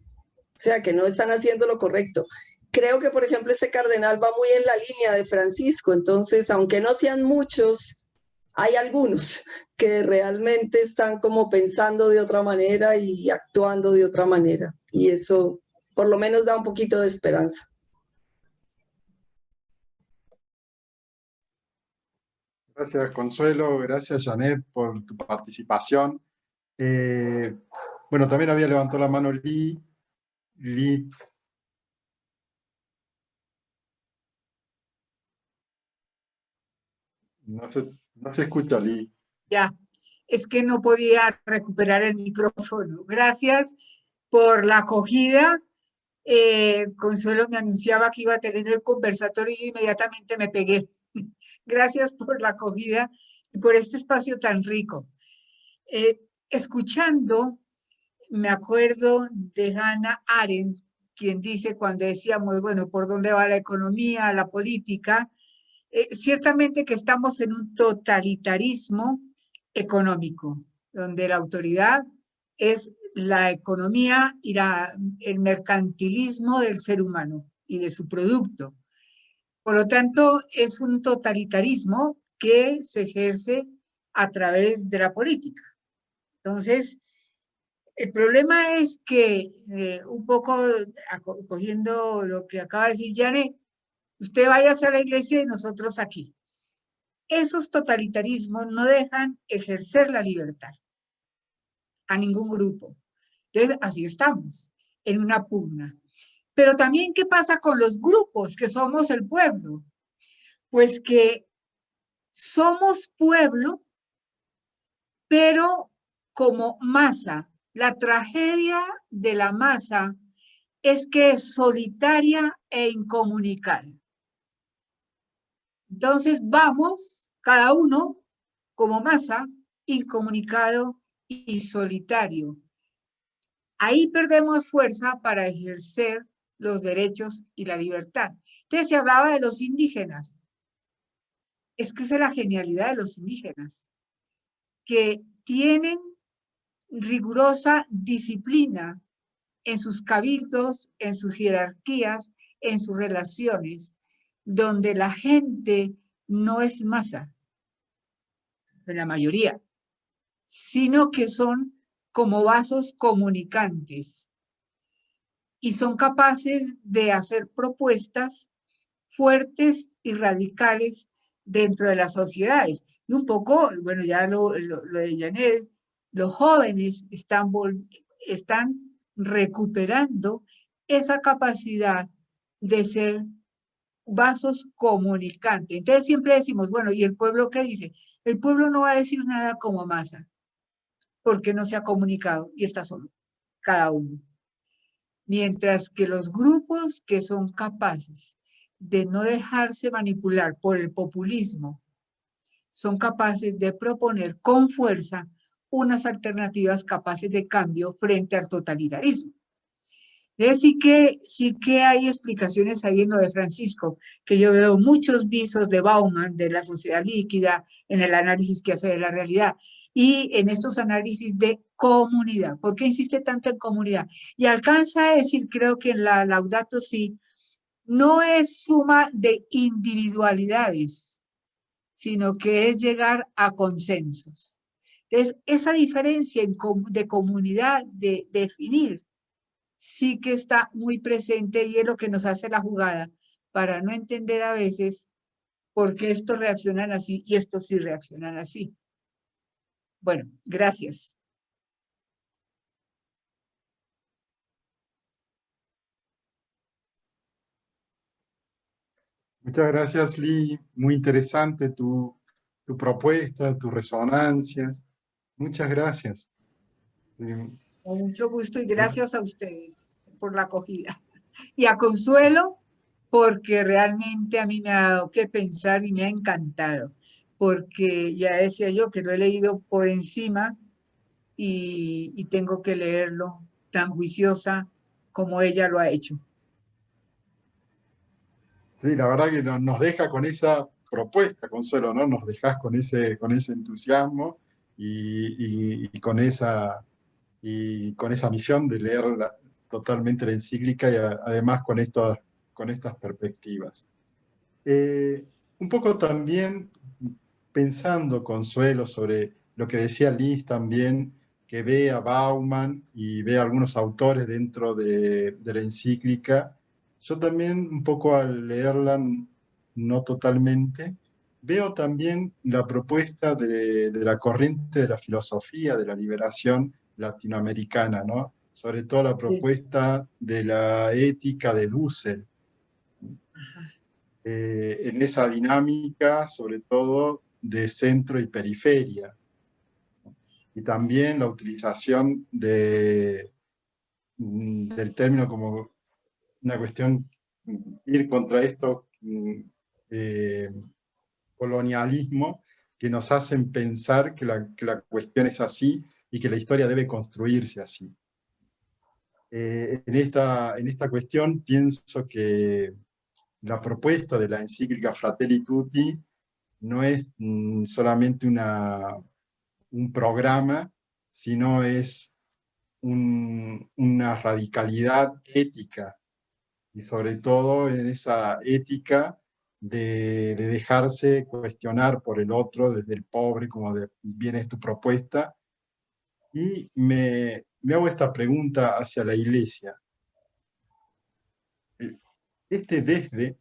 o sea, que no están haciendo lo correcto. Creo que, por ejemplo, este cardenal va muy en la línea de Francisco, entonces, aunque no sean muchos, hay algunos que realmente están como pensando de otra manera y actuando de otra manera. Y eso, por lo menos, da un poquito de esperanza. Gracias, Consuelo. Gracias, Janet, por tu participación. Bueno, también había levantado la mano Lee. No se escucha, Lee. Ya, es que no podía recuperar el micrófono. Gracias por la acogida. Consuelo me anunciaba que iba a tener el conversatorio y inmediatamente me pegué. Gracias por la acogida y por este espacio tan rico. Escuchando, me acuerdo de Hannah Arendt, quien dice cuando decíamos, bueno, ¿por dónde va la economía, la política? Ciertamente que estamos en un totalitarismo económico, donde la autoridad es la economía y el mercantilismo del ser humano y de su producto. Por lo tanto, es un totalitarismo que se ejerce a través de la política. Entonces, el problema es que, un poco cogiendo lo que acaba de decir Janet, usted vaya a la iglesia y nosotros aquí. esos totalitarismos no dejan ejercer la libertad a ningún grupo. Entonces, así estamos, en una pugna. Pero también, ¿qué pasa con los grupos que somos el pueblo? Pues que somos pueblo, pero como masa. La tragedia de la masa es que es solitaria e incomunicada. Entonces vamos, cada uno, como masa, incomunicado y solitario. Ahí perdemos fuerza para ejercer los derechos y la libertad. Entonces se hablaba de los indígenas. Es que esa es la genialidad de los indígenas, que tienen rigurosa disciplina en sus cabildos, en sus jerarquías, en sus relaciones, donde la gente no es masa, en la mayoría, sino que son como vasos comunicantes y son capaces de hacer propuestas fuertes y radicales dentro de las sociedades. Y un poco, bueno, ya lo de Janet, los jóvenes están recuperando esa capacidad de ser vasos comunicantes. Entonces siempre decimos, bueno, ¿y el pueblo qué dice? El pueblo no va a decir nada como masa, porque no se ha comunicado y está solo, cada uno. Mientras que los grupos que son capaces de no dejarse manipular por el populismo, son capaces de proponer con fuerza unas alternativas capaces de cambio frente al totalitarismo. Sí que hay explicaciones ahí en lo de Francisco, que yo veo muchos visos de Bauman, de la sociedad líquida, en el análisis que hace de la realidad, y en estos análisis de comunidad. ¿Por qué insiste tanto en comunidad? Y alcanza a decir, creo que en la Laudato Si, no es suma de individualidades, sino que es llegar a consensos. Entonces, esa diferencia de comunidad, de definir, sí que está muy presente y es lo que nos hace la jugada para no entender a veces por qué estos reaccionan así y estos sí reaccionan así. Bueno, gracias. Muchas gracias, Lee. Muy interesante tu propuesta, tus resonancias. Muchas gracias. Sí. Con mucho gusto y gracias a ustedes por la acogida. Y a Consuelo, porque realmente a mí me ha dado que pensar y me ha encantado, porque ya decía yo que lo he leído por encima y tengo que leerlo tan juiciosa como ella lo ha hecho. Sí, la verdad que nos deja con esa propuesta, Consuelo, ¿no? Nos dejas con ese entusiasmo y con esa misión de leer totalmente la encíclica y además con estas perspectivas. Un poco también pensando, Consuelo, sobre lo que decía Liz también, que ve a Bauman y ve a algunos autores dentro de la encíclica. Yo también, un poco al leerla, no totalmente, veo también la propuesta de la corriente de la filosofía de la liberación latinoamericana, ¿no? Sobre todo la propuesta de la ética de Dussel, en esa dinámica, sobre todo de centro y periferia. Y también la utilización del término como una cuestión, ir contra esto, eh, colonialismo, que nos hacen pensar que la cuestión es así y que la historia debe construirse así. En esta cuestión pienso que la propuesta de la encíclica Fratelli Tutti no es solamente un programa, sino es una radicalidad ética, y sobre todo en esa ética de dejarse cuestionar por el otro, desde el pobre, como bien es tu propuesta. Y me hago esta pregunta hacia la Iglesia. Desde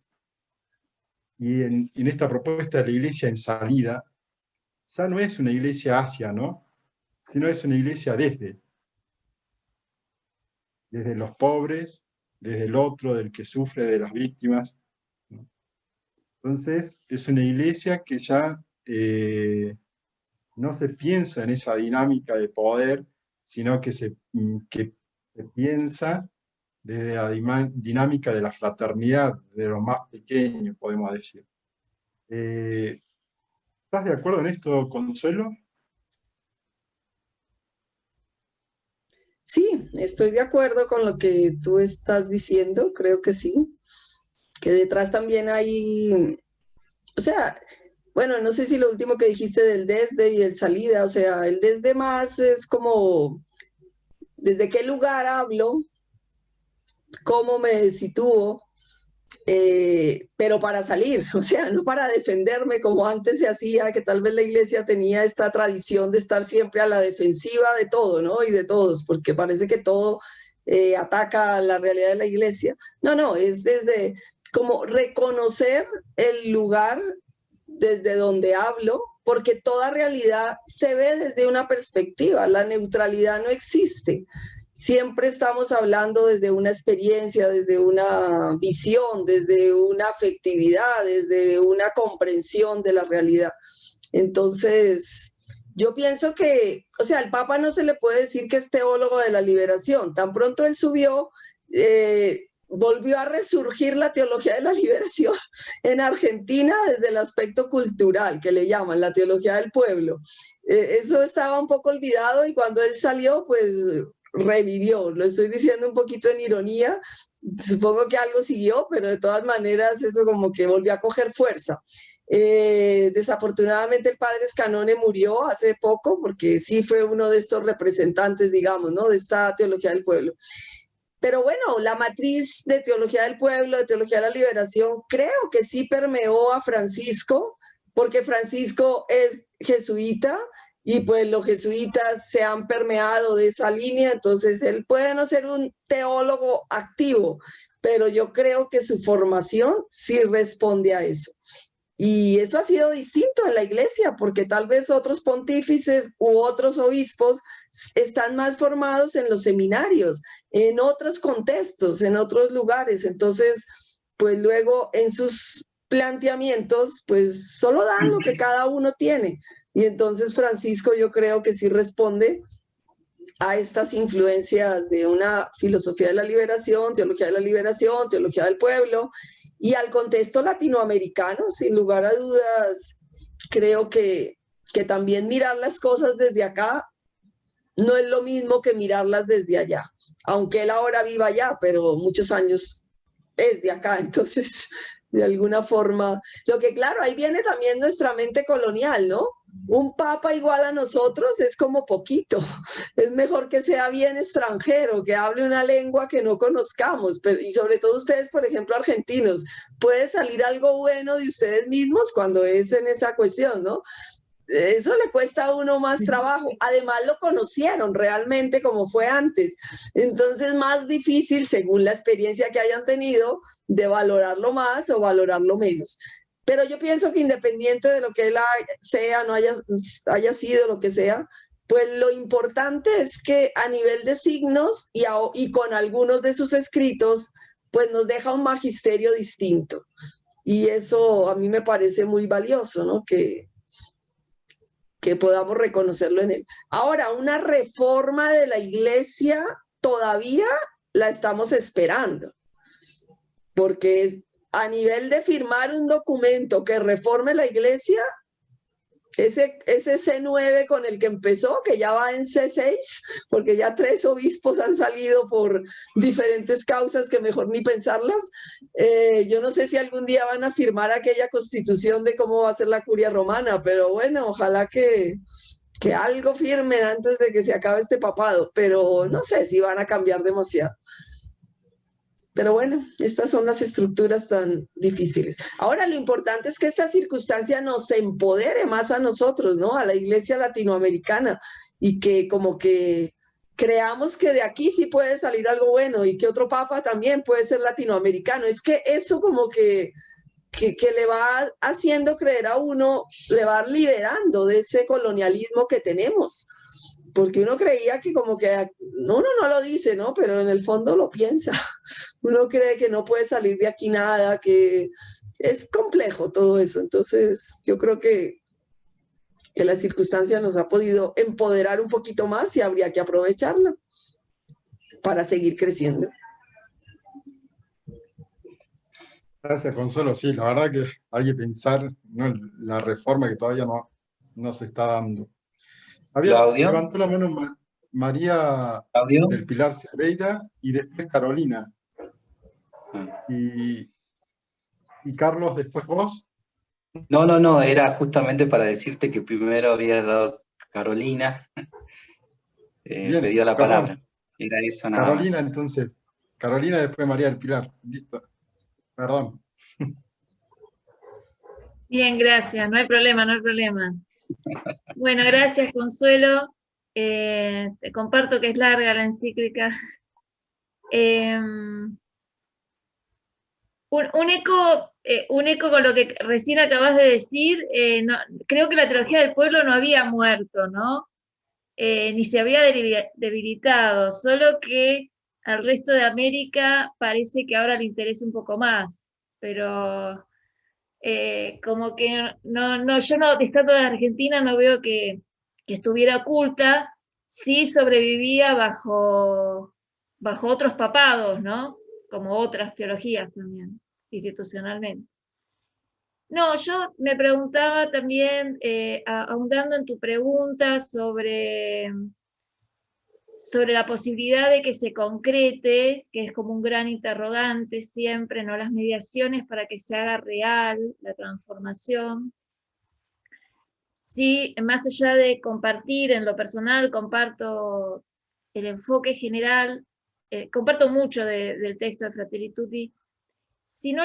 Y en esta propuesta de la iglesia en salida, ya no es una iglesia hacia, ¿no? Sino es una iglesia desde los pobres, desde el otro, del que sufre, de las víctimas, ¿no? Entonces, es una iglesia que ya no se piensa en esa dinámica de poder, sino que se piensa desde la dinámica de la fraternidad, de lo más pequeño, podemos decir. ¿Estás de acuerdo en esto, Consuelo? Sí, estoy de acuerdo con lo que tú estás diciendo, creo que sí, que detrás también hay, o sea, bueno, no sé si lo último que dijiste del desde y el salida, o sea, el desde más es como, ¿desde qué lugar hablo? ¿Cómo me sitúo? Pero para salir, o sea, no para defenderme como antes se hacía, que tal vez la iglesia tenía esta tradición de estar siempre a la defensiva de todo, ¿no? Y de todos, porque parece que todo ataca la realidad de la iglesia. No, no, es desde como reconocer el lugar desde donde hablo, porque toda realidad se ve desde una perspectiva, la neutralidad no existe. Siempre estamos hablando desde una experiencia, desde una visión, desde una afectividad, desde una comprensión de la realidad. Entonces, yo pienso que, o sea, al Papa no se le puede decir que es teólogo de la liberación. Tan pronto él subió, volvió a resurgir la teología de la liberación en Argentina desde el aspecto cultural, que le llaman la teología del pueblo. Eso estaba un poco olvidado y cuando él salió, pues revivió. Lo estoy diciendo un poquito en ironía, supongo que algo siguió, pero de todas maneras eso como que volvió a coger fuerza. Desafortunadamente el padre Scanone murió hace poco porque sí fue uno de estos representantes, digamos, ¿no? De esta teología del pueblo. Pero bueno, la matriz de teología del pueblo, de teología de la liberación, creo que sí permeó a Francisco, porque Francisco es jesuita y pues los jesuitas se han permeado de esa línea, entonces él puede no ser un teólogo activo, pero yo creo que su formación sí responde a eso. Y eso ha sido distinto en la iglesia, porque tal vez otros pontífices u otros obispos están más formados en los seminarios, en otros contextos, en otros lugares. Entonces, pues luego en sus planteamientos, pues solo dan lo que cada uno tiene. Y entonces Francisco yo creo que sí responde a estas influencias de una filosofía de la liberación, teología del pueblo, y al contexto latinoamericano, sin lugar a dudas, creo que también mirar las cosas desde acá no es lo mismo que mirarlas desde allá, aunque él ahora viva allá, pero muchos años es de acá, entonces de alguna forma, lo que claro, ahí viene también nuestra mente colonial, ¿no? Un papa igual a nosotros es como poquito, es mejor que sea bien extranjero, que hable una lengua que no conozcamos, pero, y sobre todo ustedes, por ejemplo, argentinos, puede salir algo bueno de ustedes mismos cuando es en esa cuestión, ¿no? Eso le cuesta a uno más trabajo. Además lo conocieron realmente como fue antes. Entonces más difícil, según la experiencia que hayan tenido, de valorarlo más o valorarlo menos. Pero yo pienso que independiente de lo que él sea, no haya sido lo que sea, pues lo importante es que a nivel de signos y con algunos de sus escritos, pues nos deja un magisterio distinto. Y eso a mí me parece muy valioso, ¿no? Que podamos reconocerlo en él. Ahora, una reforma de la iglesia todavía la estamos esperando, porque a nivel de firmar un documento que reforme la iglesia, ese C9 con el que empezó, que ya va en C6, porque ya 3 obispos han salido por diferentes causas que mejor ni pensarlas. Yo no sé si algún día van a firmar aquella constitución de cómo va a ser la curia romana, pero bueno, ojalá que algo firmen antes de que se acabe este papado, pero no sé si van a cambiar demasiado. Pero bueno, estas son las estructuras tan difíciles. Ahora, lo importante es que esta circunstancia nos empodere más a nosotros, ¿no? A la iglesia latinoamericana, y que como que creamos que de aquí sí puede salir algo bueno y que otro papa también puede ser latinoamericano. Es que eso como que que le va haciendo creer a uno, le va liberando de ese colonialismo que tenemos. Porque uno creía que como que, uno no lo dice, ¿no? Pero en el fondo lo piensa. Uno cree que no puede salir de aquí nada, que es complejo todo eso. Entonces yo creo que la circunstancia nos ha podido empoderar un poquito más y habría que aprovecharla para seguir creciendo. Gracias, Consuelo. Sí, la verdad que hay que pensar, ¿no?, la reforma que todavía no se está dando. Levantó la mano María ¿Claudio? del Pilar Cerveira y después Carolina. Y Carlos, después vos. No, era justamente para decirte que primero había dado Carolina, Bien, pedido la perdón. palabra. Era eso nada Carolina, más. entonces. Carolina, después María del Pilar. Listo. Perdón. Bien, gracias, no hay problema, no hay problema. Bueno, gracias, Consuelo. Te comparto que es larga la encíclica. Un eco con lo que recién acabas de decir. Creo que la teología del pueblo no había muerto, ¿no? Ni se había debilitado, solo que al resto de América parece que ahora le interesa un poco más, pero como que yo no, estando en Argentina, no veo que estuviera oculta. Sí sobrevivía bajo otros papados, ¿no? Como otras teologías también, institucionalmente. No, yo me preguntaba también, ahondando en tu pregunta sobre la posibilidad de que se concrete, que es como un gran interrogante siempre, ¿no? Las mediaciones para que se haga real la transformación. Sí, más allá de compartir en lo personal, comparto el enfoque general, comparto mucho del texto de Fratelli Tutti. Si no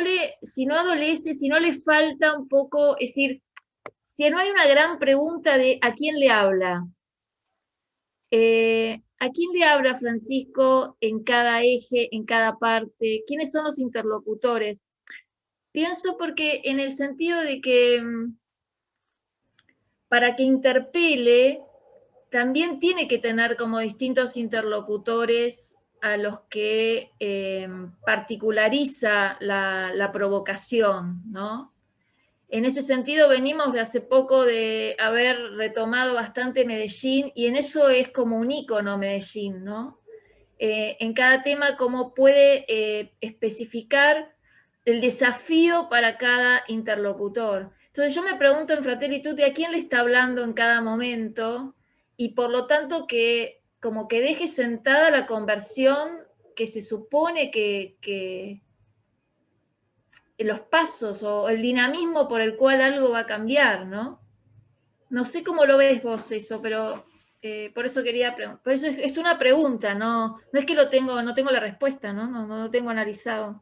adolece, si no le falta un poco, es decir, si no hay una gran pregunta de ¿a quién le habla? ¿A quién le habla Francisco en cada eje, en cada parte? ¿Quiénes son los interlocutores? Pienso porque en el sentido de que para que interpele, también tiene que tener como distintos interlocutores a los que particulariza la provocación, ¿no? En ese sentido venimos de hace poco de haber retomado bastante Medellín, y en eso es como un ícono Medellín, ¿no? En cada tema cómo puede especificar el desafío para cada interlocutor. Entonces yo me pregunto en Fratelli Tutti a quién le está hablando en cada momento, y por lo tanto que como que deje sentada la conversión que se supone que los pasos o el dinamismo por el cual algo va a cambiar, ¿no? No sé cómo lo ves vos eso, pero por eso quería preguntar. Por eso es una pregunta, no es que no tengo la respuesta, ¿no? No lo tengo analizado.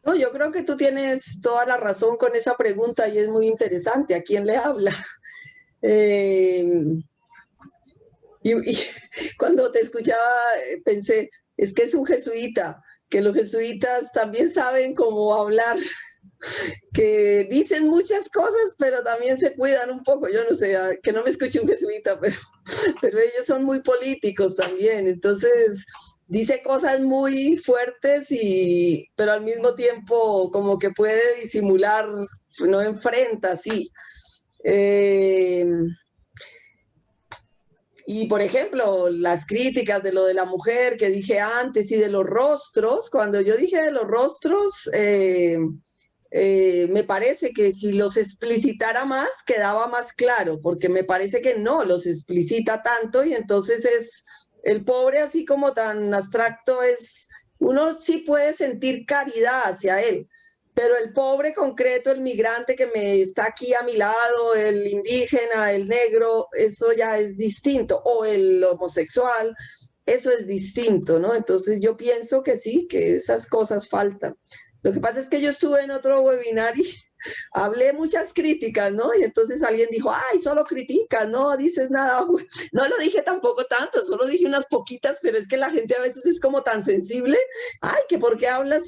No, yo creo que tú tienes toda la razón con esa pregunta y es muy interesante. ¿A quién le habla? Y cuando te escuchaba pensé, es que es un jesuita, que los jesuitas también saben cómo hablar, que dicen muchas cosas, pero también se cuidan un poco. Yo no sé, que no me escuche un jesuita, pero ellos son muy políticos también. Entonces dice cosas muy fuertes, pero al mismo tiempo como que puede disimular, no enfrenta así. Y, por ejemplo, las críticas de lo de la mujer que dije antes y de los rostros, cuando yo dije de los rostros, me parece que si los explicitara más, quedaba más claro, porque me parece que no los explicita tanto y entonces es el pobre así como tan abstracto, uno sí puede sentir caridad hacia él. Pero el pobre concreto, el migrante que me está aquí a mi lado, el indígena, el negro, eso ya es distinto, o el homosexual, eso es distinto, ¿no? Entonces yo pienso que sí, que esas cosas faltan. Lo que pasa es que yo estuve en otro webinar hablé muchas críticas, ¿no? Y entonces alguien dijo, ay, solo criticas, no dices nada. No lo dije tampoco tanto, solo dije unas poquitas, pero es que la gente a veces es como tan sensible, ay, que por qué hablas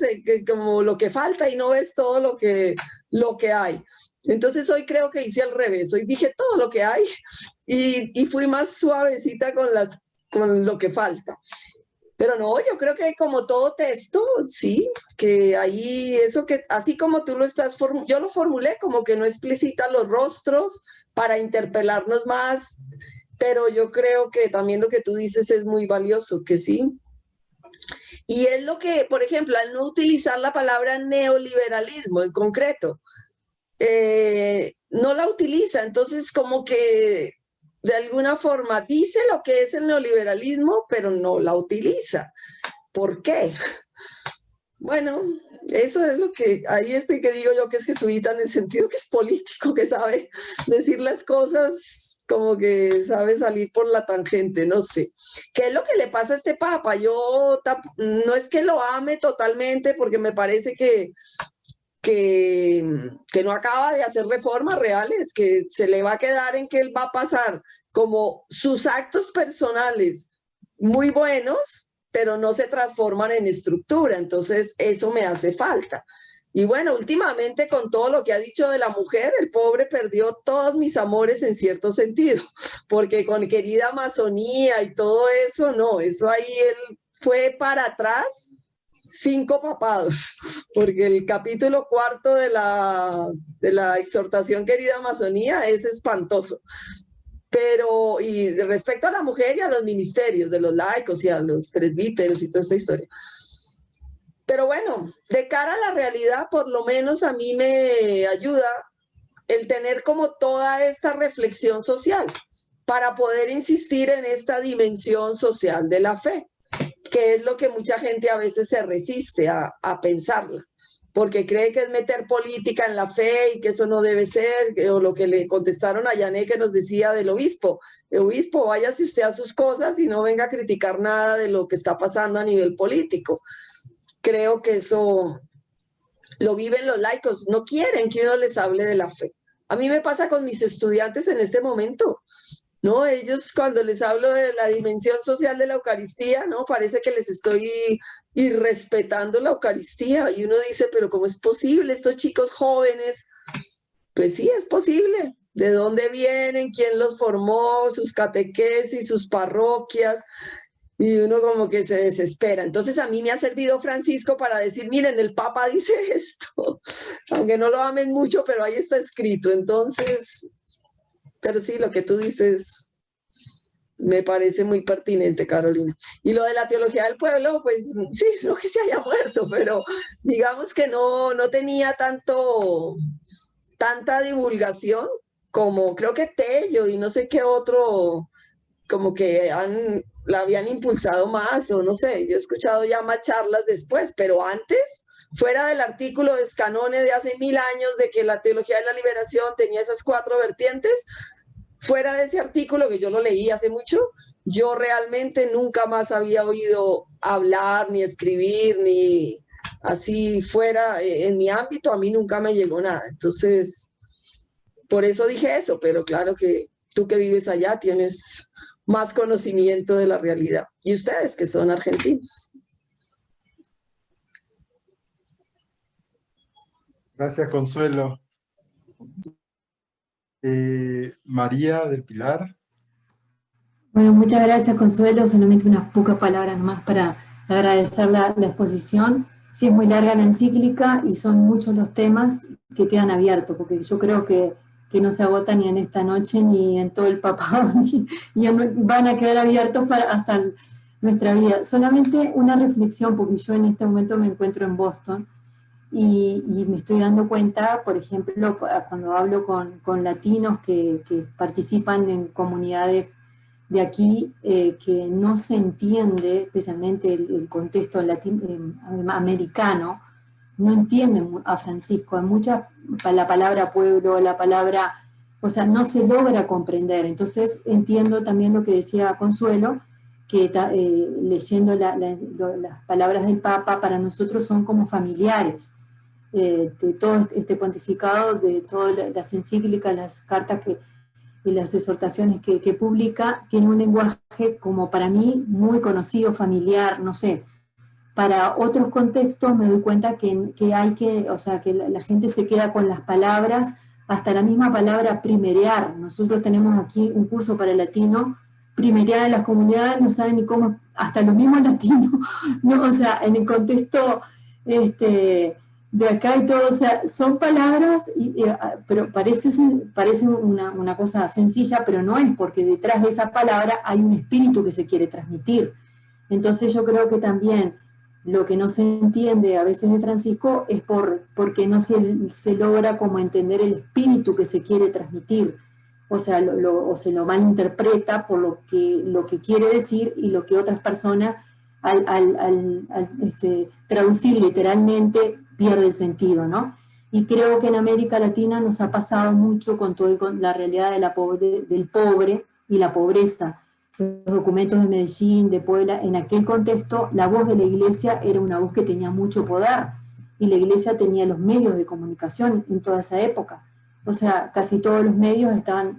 como lo que falta y no ves todo lo que hay. Entonces hoy creo que hice al revés, hoy dije todo lo que hay y fui más suavecita con lo que falta. Pero no, yo creo que como todo texto, sí, que ahí eso que, así como tú lo estás, yo lo formulé como que no explicita los rostros para interpelarnos más, pero yo creo que también lo que tú dices es muy valioso, que sí. Y es lo que, por ejemplo, al no utilizar la palabra neoliberalismo en concreto, no la utiliza, entonces como que de alguna forma dice lo que es el neoliberalismo, pero no la utiliza. ¿Por qué? Bueno, eso es lo que, ahí que digo yo que es jesuita en el sentido que es político, que sabe decir las cosas como que sabe salir por la tangente, no sé. ¿Qué es lo que le pasa a este papa? Yo no es que lo ame totalmente porque me parece que no acaba de hacer reformas reales, que se le va a quedar en que él va a pasar como sus actos personales muy buenos, pero no se transforman en estructura, entonces eso me hace falta. Y bueno, últimamente con todo lo que ha dicho de la mujer, el pobre perdió todos mis amores en cierto sentido, porque con Querida Amazonía y todo eso, no, eso ahí él fue para atrás, 5 papados, porque el capítulo 4 de la exhortación Querida Amazonía es espantoso. Pero, y respecto a la mujer y a los ministerios de los laicos y a los presbíteros y toda esta historia. Pero bueno, de cara a la realidad, por lo menos a mí me ayuda el tener como toda esta reflexión social para poder insistir en esta dimensión social de la fe, que es lo que mucha gente a veces se resiste a pensarla, porque cree que es meter política en la fe y que eso no debe ser, o lo que le contestaron a Yané que nos decía del obispo, el obispo, váyase usted a sus cosas y no venga a criticar nada de lo que está pasando a nivel político. Creo que eso lo viven los laicos, no quieren que uno les hable de la fe. A mí me pasa con mis estudiantes en este momento, ¿no? Ellos cuando les hablo de la dimensión social de la Eucaristía, ¿no? Parece que les estoy irrespetando la Eucaristía y uno dice, pero ¿cómo es posible? Estos chicos jóvenes, pues sí, es posible. ¿De dónde vienen? ¿Quién los formó? Sus catequesis, sus parroquias. Y uno como que se desespera. Entonces a mí me ha servido Francisco para decir, miren, el Papa dice esto, aunque no lo amen mucho, pero ahí está escrito. Entonces, pero sí, lo que tú dices me parece muy pertinente, Carolina. Y lo de la teología del pueblo, pues sí, no que se haya muerto, pero digamos que no tenía tanta divulgación como creo que Tello y no sé qué otro, como que la habían impulsado más, o no sé, yo he escuchado ya más charlas después, pero antes, fuera del artículo de Scanone de hace 1000 años de que la teología de la liberación tenía esas 4 vertientes, fuera de ese artículo que yo lo leí hace mucho, yo realmente nunca más había oído hablar, ni escribir, ni así fuera, en mi ámbito a mí nunca me llegó nada, entonces, por eso dije eso, pero claro que tú que vives allá tienes más conocimiento de la realidad. Y ustedes que son argentinos. Gracias, Consuelo. María del Pilar. Bueno, muchas gracias, Consuelo. Solamente unas pocas palabras nomás para agradecer la exposición. Sí, es muy larga la encíclica y son muchos los temas que quedan abiertos, porque yo creo que no se agota ni en esta noche, ni en todo el papado, ni van a quedar abiertos hasta nuestra vida. Solamente una reflexión, porque yo en este momento me encuentro en Boston, y me estoy dando cuenta, por ejemplo, cuando hablo con latinos que participan en comunidades de aquí, que no se entiende, especialmente el contexto americano, no entienden a Francisco, hay la palabra pueblo, la palabra, o sea, no se logra comprender. Entonces entiendo también lo que decía Consuelo, que leyendo las palabras del Papa, para nosotros son como familiares. de todo este pontificado, de todas las encíclicas, las cartas y las exhortaciones que publica, tiene un lenguaje como para mí muy conocido, familiar, no sé. Para otros contextos me doy cuenta que hay que, o sea, que la gente se queda con las palabras, hasta la misma palabra primerear. Nosotros tenemos aquí un curso para latino, primerear en las comunidades, no saben ni cómo, hasta los mismos latinos, ¿no? O sea, en el contexto de acá y todo, o sea, son palabras, pero parece una cosa sencilla, pero no es, porque detrás de esa palabra hay un espíritu que se quiere transmitir. Entonces yo creo que también lo que no se entiende a veces de Francisco es porque no se logra como entender el espíritu que se quiere transmitir, o sea, o se lo malinterpreta por lo que quiere decir, y lo que otras personas al traducir literalmente pierde el sentido, ¿no? Y creo que en América Latina nos ha pasado mucho con la realidad del pobre y la pobreza. Los documentos de Medellín, de Puebla, en aquel contexto la voz de la iglesia era una voz que tenía mucho poder, y la iglesia tenía los medios de comunicación en toda esa época. O sea, casi todos los medios estaba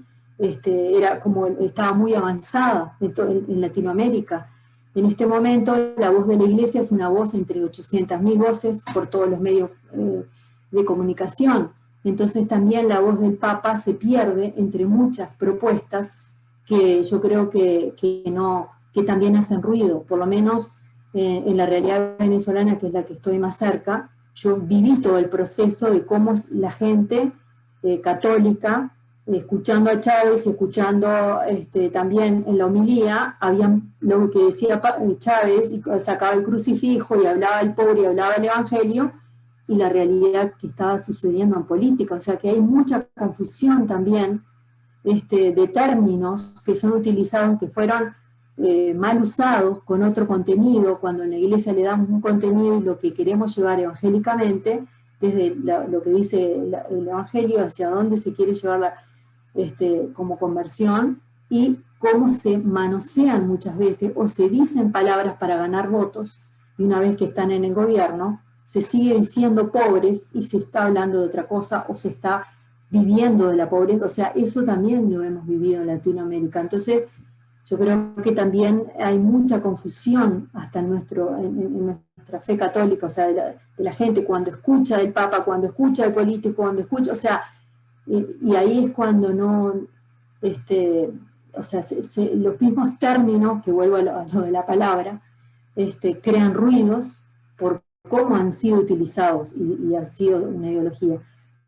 muy avanzada en Latinoamérica. En este momento la voz de la iglesia es una voz entre 800.000 voces por todos los medios de comunicación. Entonces también la voz del Papa se pierde entre muchas propuestas que yo creo que también hacen ruido, por lo menos en la realidad venezolana, que es la que estoy más cerca. Yo viví todo el proceso de cómo la gente católica, escuchando a Chávez, escuchando también en la homilía, habían lo que decía Chávez, y sacaba el crucifijo y hablaba al pobre y hablaba el evangelio, y la realidad que estaba sucediendo en política. O sea que hay mucha confusión también de términos que son utilizados, que fueron mal usados con otro contenido, cuando en la iglesia le damos un contenido y lo que queremos llevar evangélicamente, desde lo que dice el evangelio, hacia dónde se quiere llevar como conversión, y cómo se manosean muchas veces, o se dicen palabras para ganar votos, y una vez que están en el gobierno, se sigue diciendo pobres y se está hablando de otra cosa, o se está viviendo de la pobreza. O sea, eso también lo hemos vivido en Latinoamérica. Entonces, yo creo que también hay mucha confusión hasta en nuestra fe católica, o sea, de la gente cuando escucha del Papa, cuando escucha del político, cuando escucha, o sea, y ahí es cuando no, o sea, los mismos términos, que vuelvo a lo de la palabra, crean ruidos por cómo han sido utilizados, y ha sido una ideología.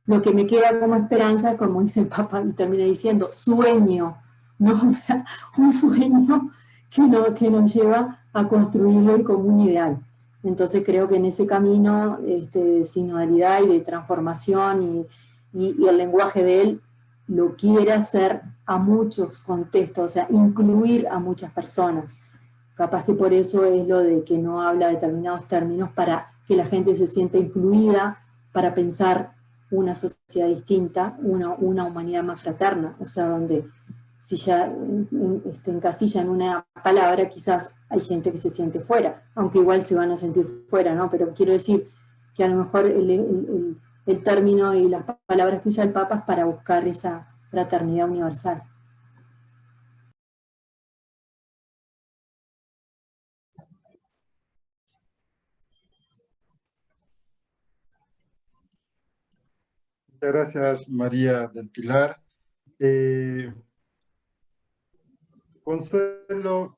Lo que me queda como esperanza, como dice el Papa, y termina diciendo, sueño, ¿no? O sea, un sueño que nos lleva a construirlo como un ideal. Entonces creo que en ese camino de sinodalidad y de transformación, y el lenguaje de él lo quiere hacer a muchos contextos, o sea, incluir a muchas personas. Capaz que por eso es lo de que no habla determinados términos, para que la gente se sienta incluida, para pensar una sociedad distinta, una humanidad más fraterna. O sea, donde si ya encasilla en una palabra, quizás hay gente que se siente fuera, aunque igual se van a sentir fuera, ¿no? Pero quiero decir que a lo mejor el término y las palabras que usa el Papa es para buscar esa fraternidad universal. Muchas gracias, María del Pilar. Consuelo,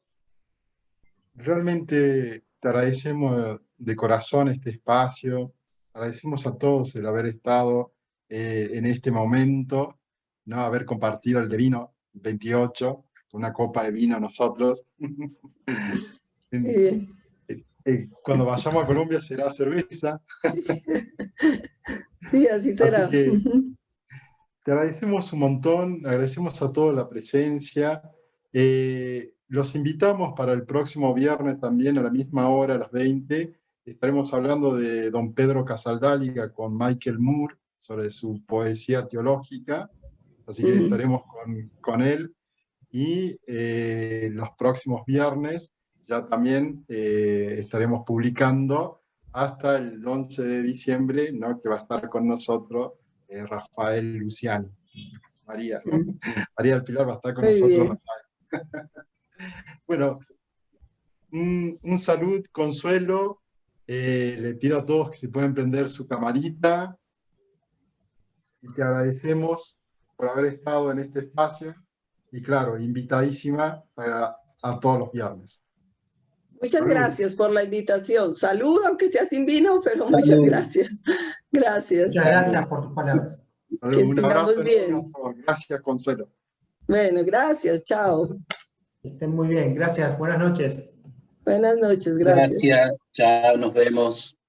realmente te agradecemos de corazón este espacio, agradecemos a todos el haber estado en este momento, ¿no? Haber compartido el de vino 28, una copa de vino nosotros. Cuando vayamos a Colombia será cerveza. Sí, así será. Así que te agradecemos un montón, agradecemos a todos la presencia. Los invitamos para el próximo viernes también a la misma hora, a las 20. Estaremos hablando de don Pedro Casaldáliga con Michael Moore sobre su poesía teológica. Así que estaremos con él. Y los próximos viernes ya también estaremos publicando hasta el 11 de diciembre, ¿no? Que va a estar con nosotros Rafael Luciani. María del Pilar va a estar con Muy nosotros, bien. Rafael. Bueno, un salud, Consuelo. Le pido a todos que se puedan prender su camarita. Y te agradecemos por haber estado en este espacio. Y claro, invitadísima a todos los viernes. Muchas Salud. Gracias por la invitación. Salud, aunque sea sin vino, pero Salud. muchas gracias. Gracias. Muchas gracias por tus palabras. Salud. Que Un sigamos abrazo bien. enorme a todos. Gracias, Consuelo. Bueno, gracias. Chao. Que estén muy bien. Gracias. Buenas noches. Buenas noches. Gracias. Gracias, chao, nos vemos.